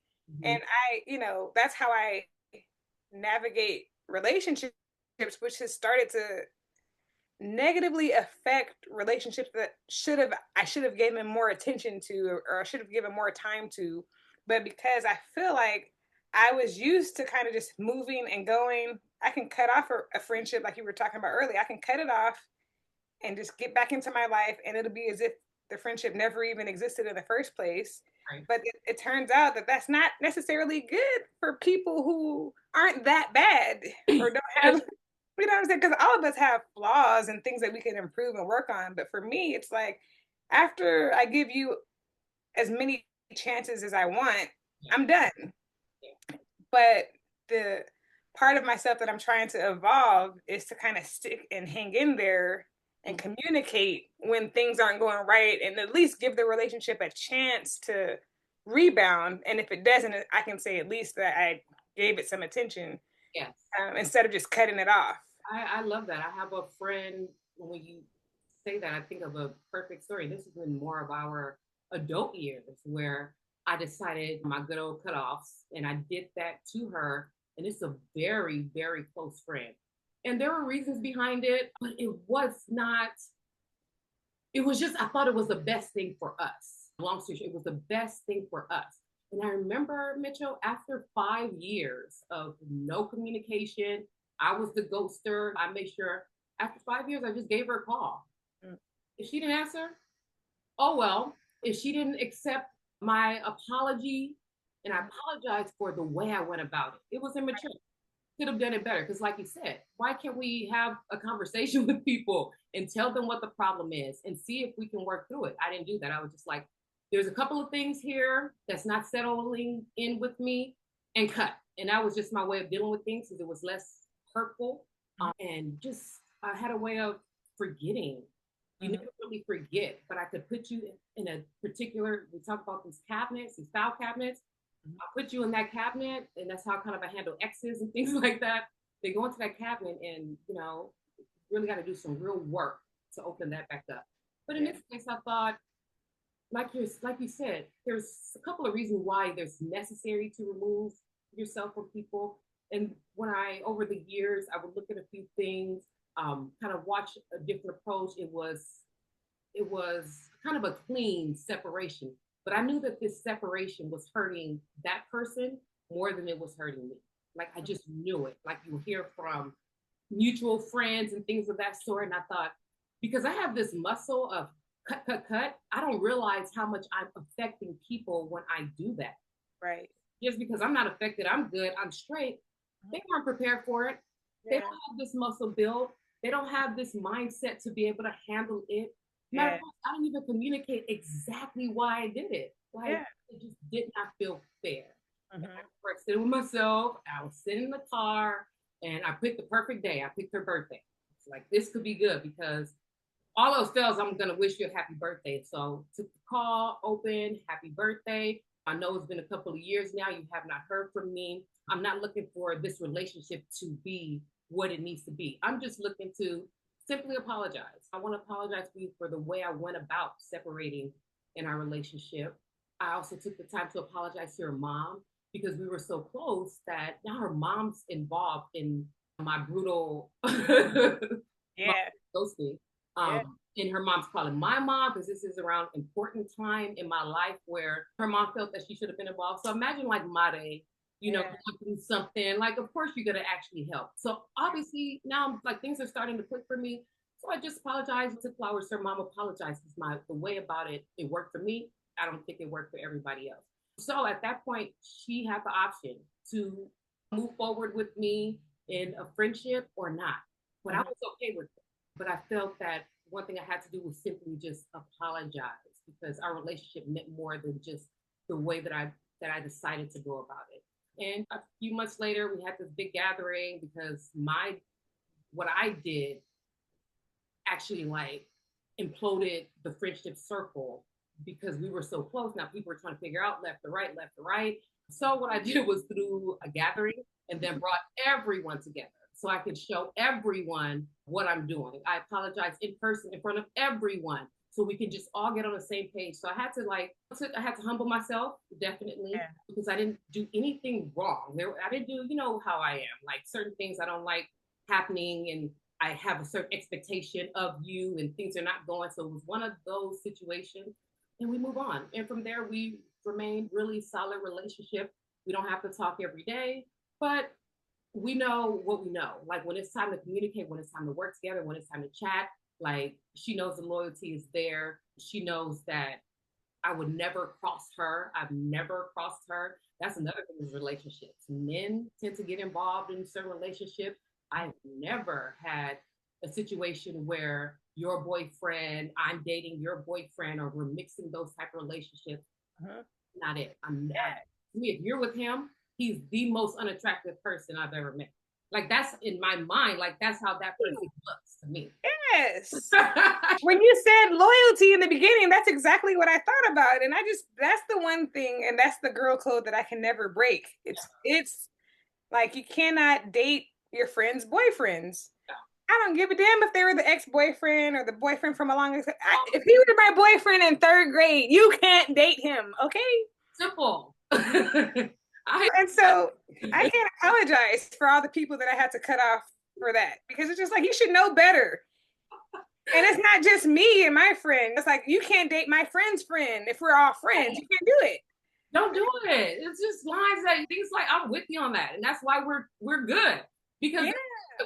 And that's how I navigate relationships, which has started to negatively affect relationships that I should have given more attention to, or I should have given more time to. But because I feel like I was used to kind of just moving and going, I can cut off a friendship, like you were talking about earlier. I can cut it off and just get back into my life, and it'll be as if the friendship never even existed in the first place. Right. But it turns out that that's not necessarily good for people who aren't that bad or don't have you know what I'm saying? Because all of us have flaws and things that we can improve and work on. But for me, it's like, after I give you as many chances as I want, I'm done. But the part of myself that I'm trying to evolve is to kind of stick and hang in there and communicate when things aren't going right, and at least give the relationship a chance to rebound. And if it doesn't, I can say at least that I gave it some attention. Yes. Instead of just cutting it off. I love that. I have a friend, when you say that, I think of a perfect story. This has been more of our adult years, where I decided my good old cutoffs, and I did that to her. And it's a very, very close friend. And there were reasons behind it, but it was just, I thought it was the best thing for us. Long story short, it was the best thing for us. And I remember, Mitchell, after 5 years of no communication, I was the ghoster. I made sure after 5 years, I just gave her a call. If she didn't answer, oh well. If she didn't accept my apology, and I apologized for the way I went about it, it was immature. Could have done it better. Because like you said, why can't we have a conversation with people and tell them what the problem is and see if we can work through it? I didn't do that. I was just like, there's a couple of things here that's not settling in with me, and cut. And that was just my way of dealing with things because it was less hurtful. Mhm. And just, I had a way of forgetting. You Mhm. never really forget, but I could put you in a particular, we talk about these cabinets, these file cabinets. Mhm. I'll put you in that cabinet, and that's how kind of I handle exes and things like that. They go into that cabinet, and really got to do some real work to open that back up. But in Yeah. this case, I thought, like you said, there's a couple of reasons why there's necessary to remove yourself from people. And when I, over the years, I would look at a few things, kind of watch a different approach. It was kind of a clean separation, but I knew that this separation was hurting that person more than it was hurting me. Like I just knew it. Like you hear from mutual friends and things of that sort. And I thought, because I have this muscle of cut, cut, cut, I don't realize how much I'm affecting people when I do that. Right. Just because I'm not affected, I'm good, I'm straight. Mhm. They weren't prepared for it. They don't Yeah. have this muscle build. They don't have this mindset to be able to handle it. Matter of Yeah. fact, I didn't even communicate exactly why I did it. Like Yeah. it just did not feel fair. And I Mhm. was sitting with myself. I was sitting in the car, and I picked the perfect day. I picked her birthday. It's like this could be good because all else fails, I'm gonna wish you a happy birthday. So took the call, open, happy birthday. I know it's been a couple of years now. You have not heard from me. I'm not looking for this relationship to be what it needs to be. I'm just looking to simply apologize. I want to apologize to you for the way I went about separating in our relationship. I also took the time to apologize to her mom because we were so close that now her mom's involved in my brutal my Yeah. ghosting. Yeah. And her mom's calling my mom because this is around important time in my life where her mom felt that she should have been involved. So imagine like Mare, Yeah. going through something. Like, of course you're gonna actually help. So obviously now like things are starting to click for me. So I just apologized to Flowers. Her mom apologized because the way about it worked for me. I don't think it worked for everybody else. So at that point, she had the option to move forward with me in a friendship or not. But I Mhm. was okay with it. But I felt that one thing I had to do was simply just apologize because our relationship meant more than just the way that I decided to go about it. And a few months later, we had this big gathering because my what I did actually like imploded the friendship circle because we were so close. Now people were trying to figure out left to right, left to right. So what I did was through a gathering and then brought everyone together so I could show everyone what I'm doing. I apologized in person in front of everyone so we can just all get on the same page. So I had to humble myself definitely Yeah. because I didn't do anything wrong. I didn't do, how I am, like certain things I don't like happening and I have a certain expectation of you and things are not going. So it was one of those situations and we move on. And from there, we remain really solid relationship. We don't have to talk every day, but we know what we know. Like when it's time to communicate, when it's time to work together, when it's time to chat, like she knows the loyalty is there. She knows that I would never cross her. I've never crossed her. That's another thing with relationships. Men tend to get involved in certain relationships. I've never had a situation where your boyfriend, I'm dating your boyfriend, or we're mixing those type of relationships. Mhm. Not it. I'm not. Yeah. To me, if you're with him, he's the most unattractive person I've ever met. Like that's in my mind. Like that's how that person looks to me. Yes. When you said loyalty in the beginning, that's exactly what I thought about. And that's the one thing, and that's the girl code that I can never break. It's like you cannot date your friends' boyfriends. I don't give a damn if they were the ex-boyfriend or the boyfriend from a long time. If he were my boyfriend in third grade, you can't date him, okay? Simple. I And so I can't apologize for all the people that I had to cut off for that because it's just like you should know better. And it's not just me and my friend. It's like you can't date my friend's friend if we're all friends. You can't do it. don't do it. It's just lines that things like I'm with you on that, and that's why we're good because Yeah.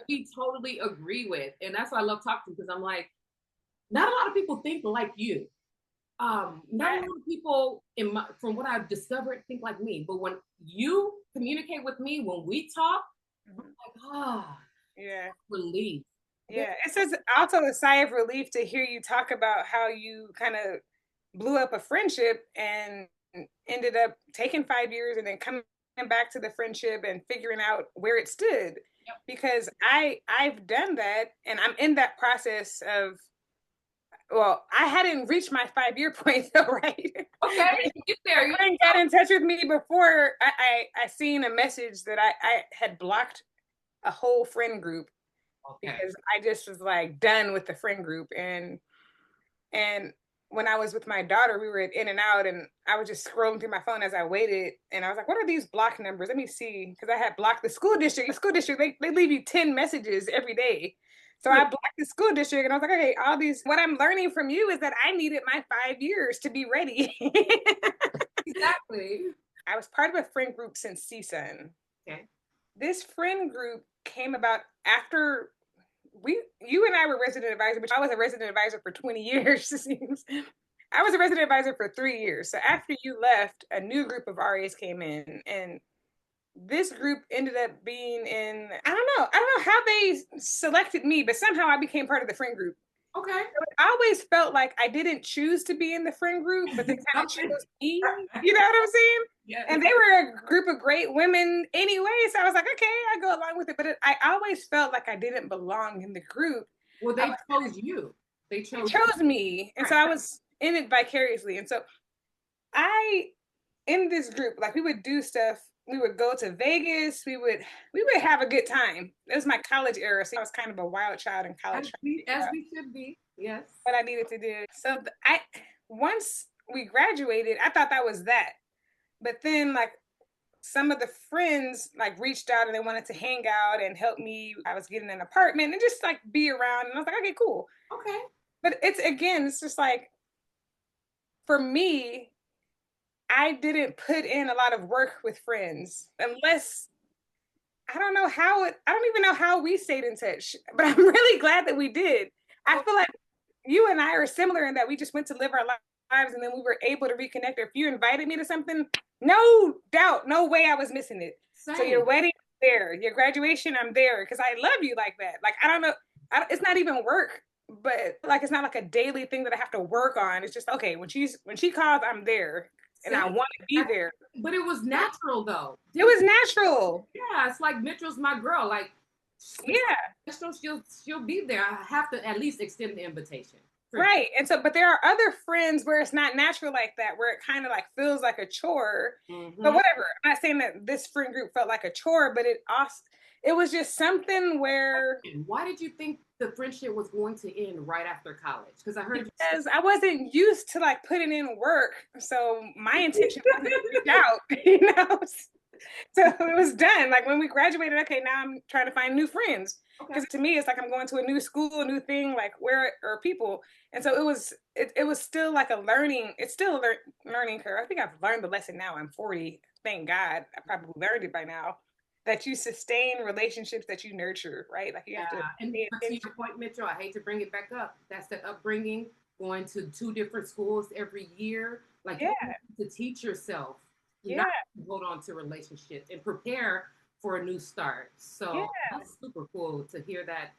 we totally agree with, and that's why I love talking because I'm like, not a lot of people think like you. Not a Yeah. lot of people from what I've discovered think like me, but when you communicate with me, when we talk, Mhm. like Yeah. relief. Yeah. It says also a sigh of relief to hear you talk about how you kind of blew up a friendship and ended up taking 5 years and then coming back to the friendship and figuring out where it stood Yep. because I've done that and I'm in that process of well, I hadn't reached my 5 year point though, right? Okay, get there. My friend got in touch with me before I seen a message that I had blocked a whole friend group Okay. because I just was like done with the friend group and when I was with my daughter, we were in and out, and I was just scrolling through my phone as I waited, and I was like, "What are these block numbers? Let me see," because I had blocked the school district. The school district they leave you 10 messages every day, so I blocked the school district, and I was like, "Okay, all these." What I'm learning from you is that I needed my 5 years to be ready. Exactly. I was part of a friend group since CSUN. Okay. This friend group came about after you and I were resident advisors, but I was a resident advisor for 20 years, it seems. I was a resident advisor for 3 years. So after you left, a new group of RAs came in, and this group ended up being in, I don't know how they selected me, but somehow I became part of the friend group. Okay. I always felt like I didn't choose to be in the friend group, but they kind of Something. chose me. You know what I'm saying? Yes. And they were a group of great women anyway. So I was like, okay, I go along with it. But I always felt like I didn't belong in the group. Well, I they chose you. They They chose chose me. And so right. I was in it vicariously. And so I, in this group, like we would do stuff. We would go to Vegas. We would have a good time. It was my college era. So I was kind of a wild child in college. As we should be. Yes. What I needed to do. So I once we graduated, I thought that was that. But then like some of the friends like reached out and they wanted to hang out and help me. I was getting an apartment and just like be around. And I was like, okay, cool. Okay. But it's just like for me, I didn't put in a lot of work with friends unless I don't even know how we stayed in touch, but I'm really glad that we did. I feel like you and I are similar in that we just went to live our lives and then we were able to reconnect. If you invited me to something, no doubt, no way I was missing it. Same. So your wedding, I'm there. Your graduation, I'm there because I love you like that. Like, I don't know. It's not even work, but like, it's not like a daily thing that I have to work on. It's just, okay, when she calls, I'm there and Same. I want to be there. But it was natural though. It was natural. Yeah, it's like Mitchell's my girl. Like, Yeah. she'll be there. I have to at least extend the invitation. Right. And so, but there are other friends where it's not natural like that, where it kind of like feels like a chore. Mm-hmm. But whatever. I'm not saying that this friend group felt like a chore, but it was just something where. Why did you think the friendship was going to end right after college? Because I heard because I wasn't used to like putting in work. So my intention wasn't to reach out, you know. So it was done. Like when we graduated, okay, now I'm trying to find new friends. Because to me, it's like I'm going to a new school, a new thing, like where are people? And so it was still like a learning, it's still a learning curve. I think I've learned the lesson now. I'm 40. Thank God. I probably learned it by now. That you sustain relationships that you nurture, right? Like you have to and to your point, Mitchell, I hate to bring it back up. That's the upbringing, going to 2 different schools every year. Like you have to teach yourself not to hold on to relationships and prepare for a new start. So that's super cool to hear that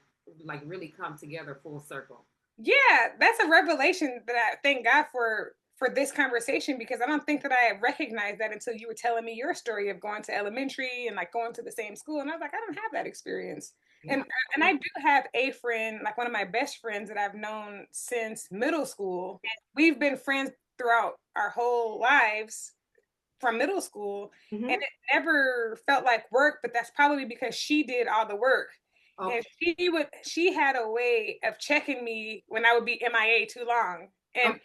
like really come together full circle. Yeah, that's a revelation that I thank God for this conversation because I don't think that I recognized that until you were telling me your story of going to elementary and like going to the same school. And I was like, I don't have that experience. And I do have a friend, like one of my best friends that I've known since middle school. We've been friends throughout our whole lives from middle school, and it never felt like work, but that's probably because she did all the work. And she had a way of checking me when I would be MIA too long. And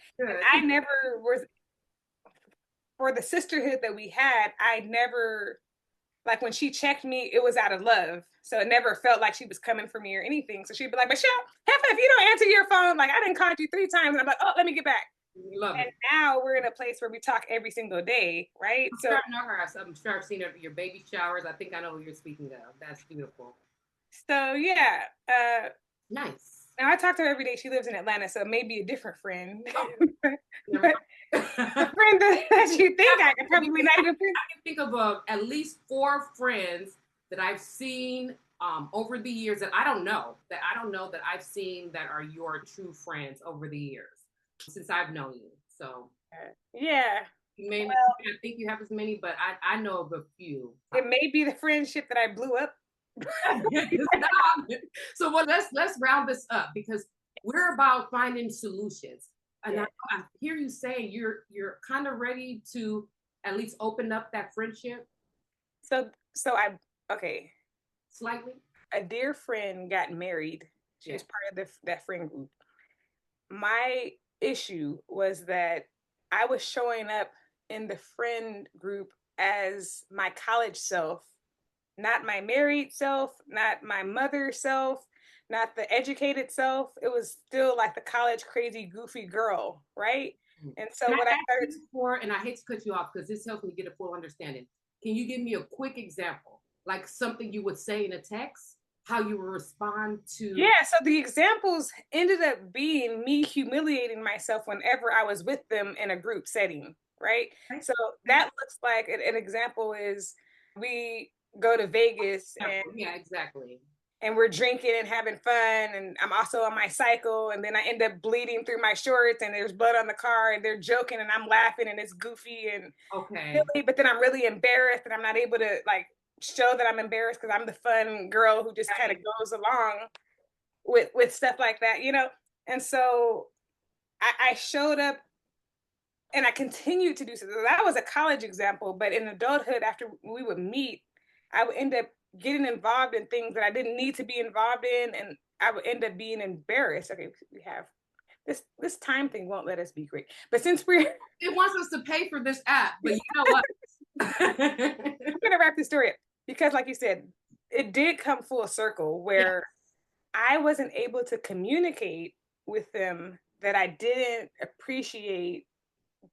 I never was for the sisterhood that we had, I never like when she checked me, it was out of love. So it never felt like she was coming for me or anything. So she'd be like, Michelle, if you don't answer your phone, like I didn't call you 3 times. And I'm like, oh, let me get back. Love and it. now we're in a place where we talk every single day, right? I'm sure I know her. I'm sure I've seen her your baby showers. I think I know who you're speaking of. That's beautiful. So yeah, nice. Now I talk to her every day. She lives in Atlanta, so maybe a different friend. But a friend that you think I could probably not even. I can think of at least 4 friends that I've seen over the years that I don't know that I've seen that are your true friends over the years since I've known you. So yeah, You may not Well, think you have as many, but I know of a few. it may be the friendship that I blew up. Stop. So well, let's round this up because we're about finding solutions. And Yeah. I hear you saying you're kind of ready to at least open up that friendship So I okay. slightly. A dear friend got married. She Yeah. was part of that friend group. My issue was that I was showing up in the friend group as my college self, not my married self, not my mother self, not the educated self. It was still like the college crazy goofy girl, right? And so Can I what I ask started, you for, and I hate to cut you off because this helps me get a full understanding. Can you give me a quick example, like something you would say in a text, how you would respond to? yeah, so the examples ended up being me humiliating myself whenever I was with them in a group setting, right? Okay. So that looks like an example is we go to Vegas Yeah, exactly. and we're drinking and having fun, and I'm also on my cycle, and then I end up bleeding through my shorts and there's blood on the car and they're joking and I'm laughing and it's goofy and Okay. silly, but then I'm really embarrassed and I'm not able to like show that I'm embarrassed because I'm the fun girl who just kind of Right. goes along with stuff like that, you know. And so I showed up and I continued to do so. That was a college example, but in adulthood, after we would meet, I would end up getting involved in things that I didn't need to be involved in, and I would end up being embarrassed. Okay, we have this time thing won't let us be great, but since we're It wants us to pay for this app, but you know what? I'm gonna wrap this story up because, like you said, it did come full circle Yeah. where I wasn't able to communicate with them that I didn't appreciate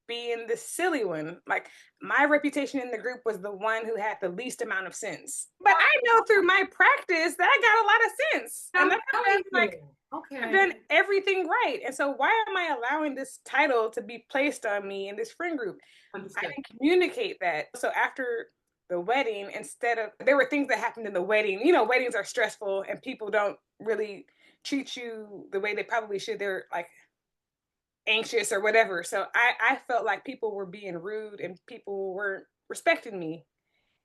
being the silly one. Like my reputation in the group was the one who had the least amount of sense. But I know through my practice that I got a lot of sense. And I'm that I've done telling like you. I've Okay. done everything right. And so why am I allowing this title to be placed on me in this friend group? I Understood. didn't communicate that. So after the wedding, instead of there were things that happened in the wedding. You know, weddings are stressful and people don't really treat you the way they probably should. They're like anxious or whatever. So I felt like people were being rude and people weren't respecting me.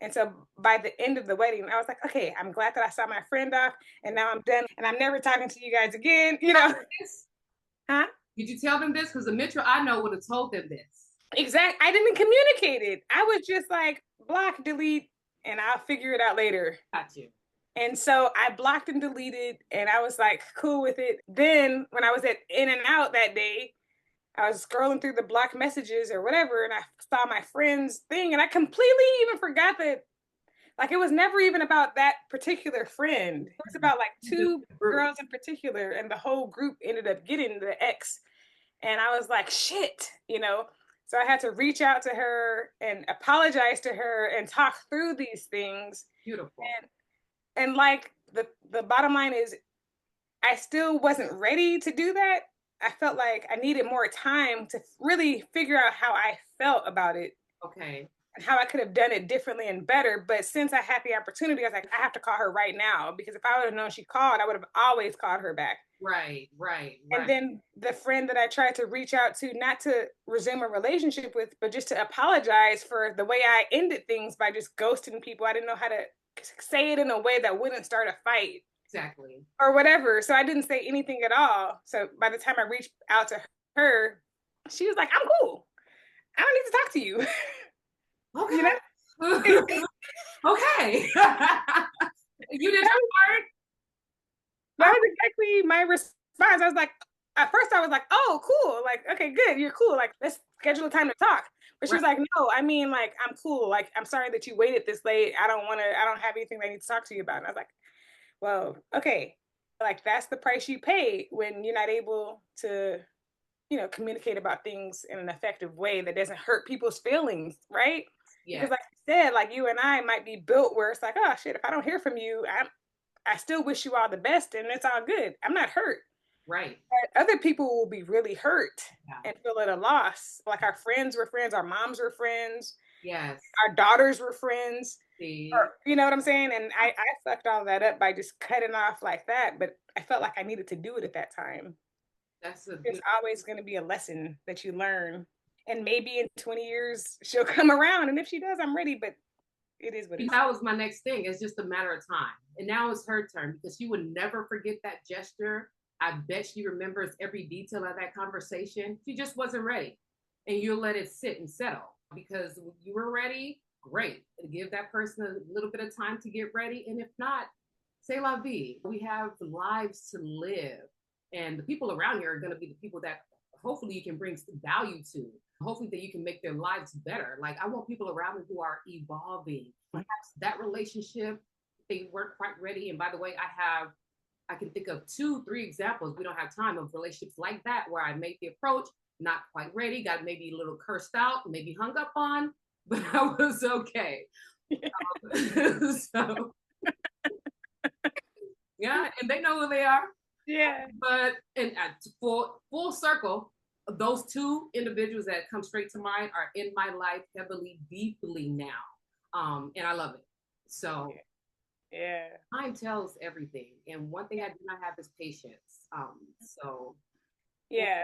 And so by the end of the wedding, I was like, okay, I'm glad that I saw my friend off and now I'm done and I'm never talking to you guys again, you know. Huh? Did you tell them this? Because the Mitchell I know would have told them this. Exact. I didn't communicate it. I was just like block, delete, and I'll figure it out later. Got you. And so I blocked and deleted and I was like cool with it. Then when I was at In and Out that day, I was scrolling through the blocked messages or whatever, and I saw my friend's thing, and I completely even forgot that, like, it was never even about that particular friend. It was about like two girls in particular, and the whole group ended up getting the ex. And I was like, shit, you know? So I had to reach out to her and apologize to her and talk through these things. Beautiful. And like the bottom line is I still wasn't ready to do that. I felt like I needed more time to really figure out how I felt about it Okay. and how I could have done it differently and better. But since I had the opportunity, I was like, I have to call her right now because if I would have known she called, I would have always called her back. Right, right, And right. then the friend that I tried to reach out to, not to resume a relationship with, but just to apologize for the way I ended things by just ghosting people. I didn't know how to say it in a way that wouldn't start a fight Exactly. or whatever. So I didn't say anything at all. So by the time I reached out to her, she was like, I'm cool. I don't need to talk to you. You Okay. know? Okay. You did that, your part. that was exactly my response. I was like, at first I was like, oh, cool. Like, okay, good. You're cool. Like, let's schedule a time to talk. But she Right. was like, no, I mean, like, I'm cool. Like, I'm sorry that you waited this late. I don't have anything I need to talk to you about. And I was like, well, okay. Like, that's the price you pay when you're not able to, you know, communicate about things in an effective way that doesn't hurt people's feelings, right? Yeah. Because like I said, like you and I might be built where it's like, oh shit, if I don't hear from you, I still wish you all the best and it's all good. I'm not hurt. Right. But other people will be really hurt Yeah. and feel at a loss. Like our friends were friends, our moms were friends, Yes. our daughters were friends. See, Or, you know what I'm saying? And I fucked all that up by just cutting off like that. But I felt like I needed to do it at that time. that's a It's good. always going to be a lesson that you learn. And maybe in 20 years she'll come around. And if she does, I'm ready. But it is what it is. That was my next thing. It's just a matter of time. And now it's her turn because she would never forget that gesture. I bet she remembers every detail of that conversation. She just wasn't ready. And you'll let it sit and settle because when you were ready, great. Give that person a little bit of time to get ready. And if not, say la vie. We have lives to live. And the people around you are going to be the people that hopefully you can bring value to. Hopefully that you can make their lives better. Like I want people around me who are evolving. Perhaps that relationship, they weren't quite ready. And by the way, I can think of 2, 3 examples. We don't have time of relationships like that where I made the approach, not quite ready, got maybe a little cursed out, maybe hung up on, but I was okay. So yeah, and they know who they are. Yeah. But and full circle, those 2 individuals that come straight to mind are in my life heavily, deeply now, and I love it. So yeah, time tells everything, and one thing I do not have is patience. So yeah,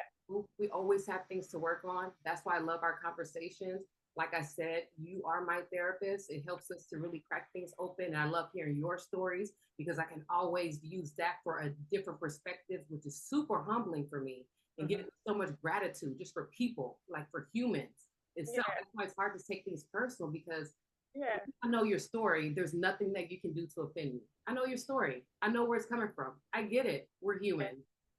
we always have things to work on. That's why I love our conversations. Like I said, you are my therapist. It helps us to really crack things open. And I love hearing your stories because I can always use that for a different perspective, which is super humbling for me and giving so much gratitude just for people, like for humans itself. yeah, That's why it's hard to take things personal because yeah, I know your story. There's nothing that you can do to offend me. I know your story. I know where it's coming from. I get it. We're human.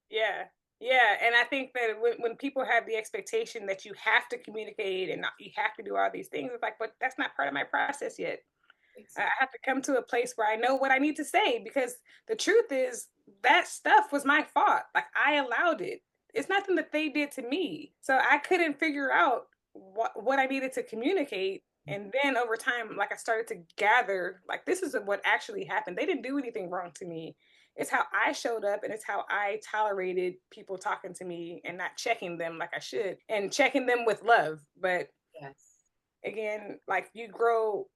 yeah, yeah. And I think that when people have the expectation that you have to communicate and you have to do all these things, it's like, but that's not part of my process yet. I Exactly. have to come to a place where I know what I need to say because the truth is that stuff was my fault. Like I allowed it. It's nothing that they did to me. So I couldn't figure out what I needed to communicate. And then over time, like I started to gather, like this is what actually happened. They didn't do anything wrong to me. It's how I showed up and it's how I tolerated people talking to me and not checking them like I should and checking them with love. But Yes. again, like you grow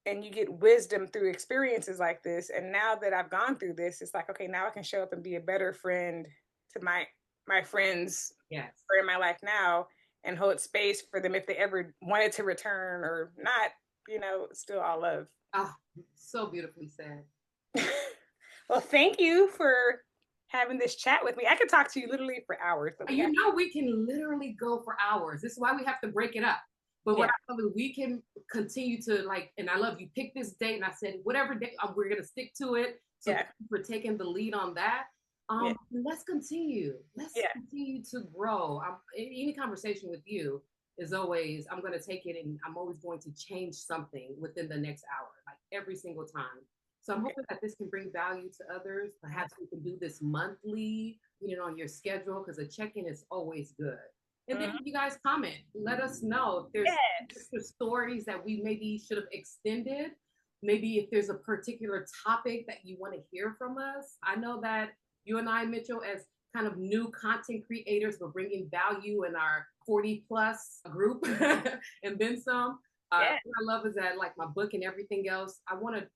and you get wisdom through experiences like this. And now that I've gone through this, it's like, okay, now I can show up and be a better friend to my friends Yes. who are in my life now and hold space for them if they ever wanted to return or not, still all love. Oh, so beautifully said. Well, thank you for having this chat with me. I could talk to you literally for hours, but we You have know, we can literally go for hours. This is why we have to break it up. But what yeah, I love is we can continue to like, and I love you pick this date, and I said whatever date we're gonna stick to it. So yeah, thank you for taking the lead on that. yeah, Let's continue. Let's yeah, continue to grow. Any conversation with you is always I'm gonna take it, and I'm always going to change something within the next hour, like every single time. So I'm okay. hoping that this can bring value to others. Perhaps we can do this monthly, on your schedule because a check-in is always good. And then Mhm. you guys comment. Let us know if there's Yes. extra stories that we maybe should have extended. Maybe if there's a particular topic that you want to hear from us. I know that you and I, Mitchell, as kind of new content creators, we're bringing value in our 40 plus group and then some. Yeah. What I love is that, like my book and everything else, I want to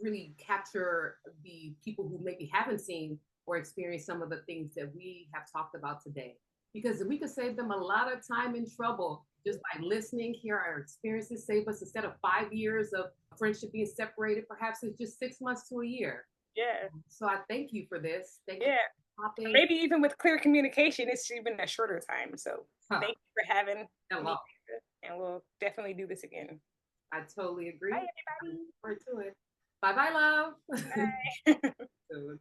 really capture the people who maybe haven't seen or experienced some of the things that we have talked about today. Because we could save them a lot of time and trouble just by listening, hear our experiences, save us instead of 5 years of friendship being separated, perhaps it's just 6 months to a year. Yeah. So I thank you for this. Thank you Yeah. for popping. Maybe even with clear communication, it's even a shorter time. So Huh. thank you for having Hello. me, and we'll definitely do this again. I totally Bye, agree. I'm everybody. looking forward to it. Bye bye, love. Bye.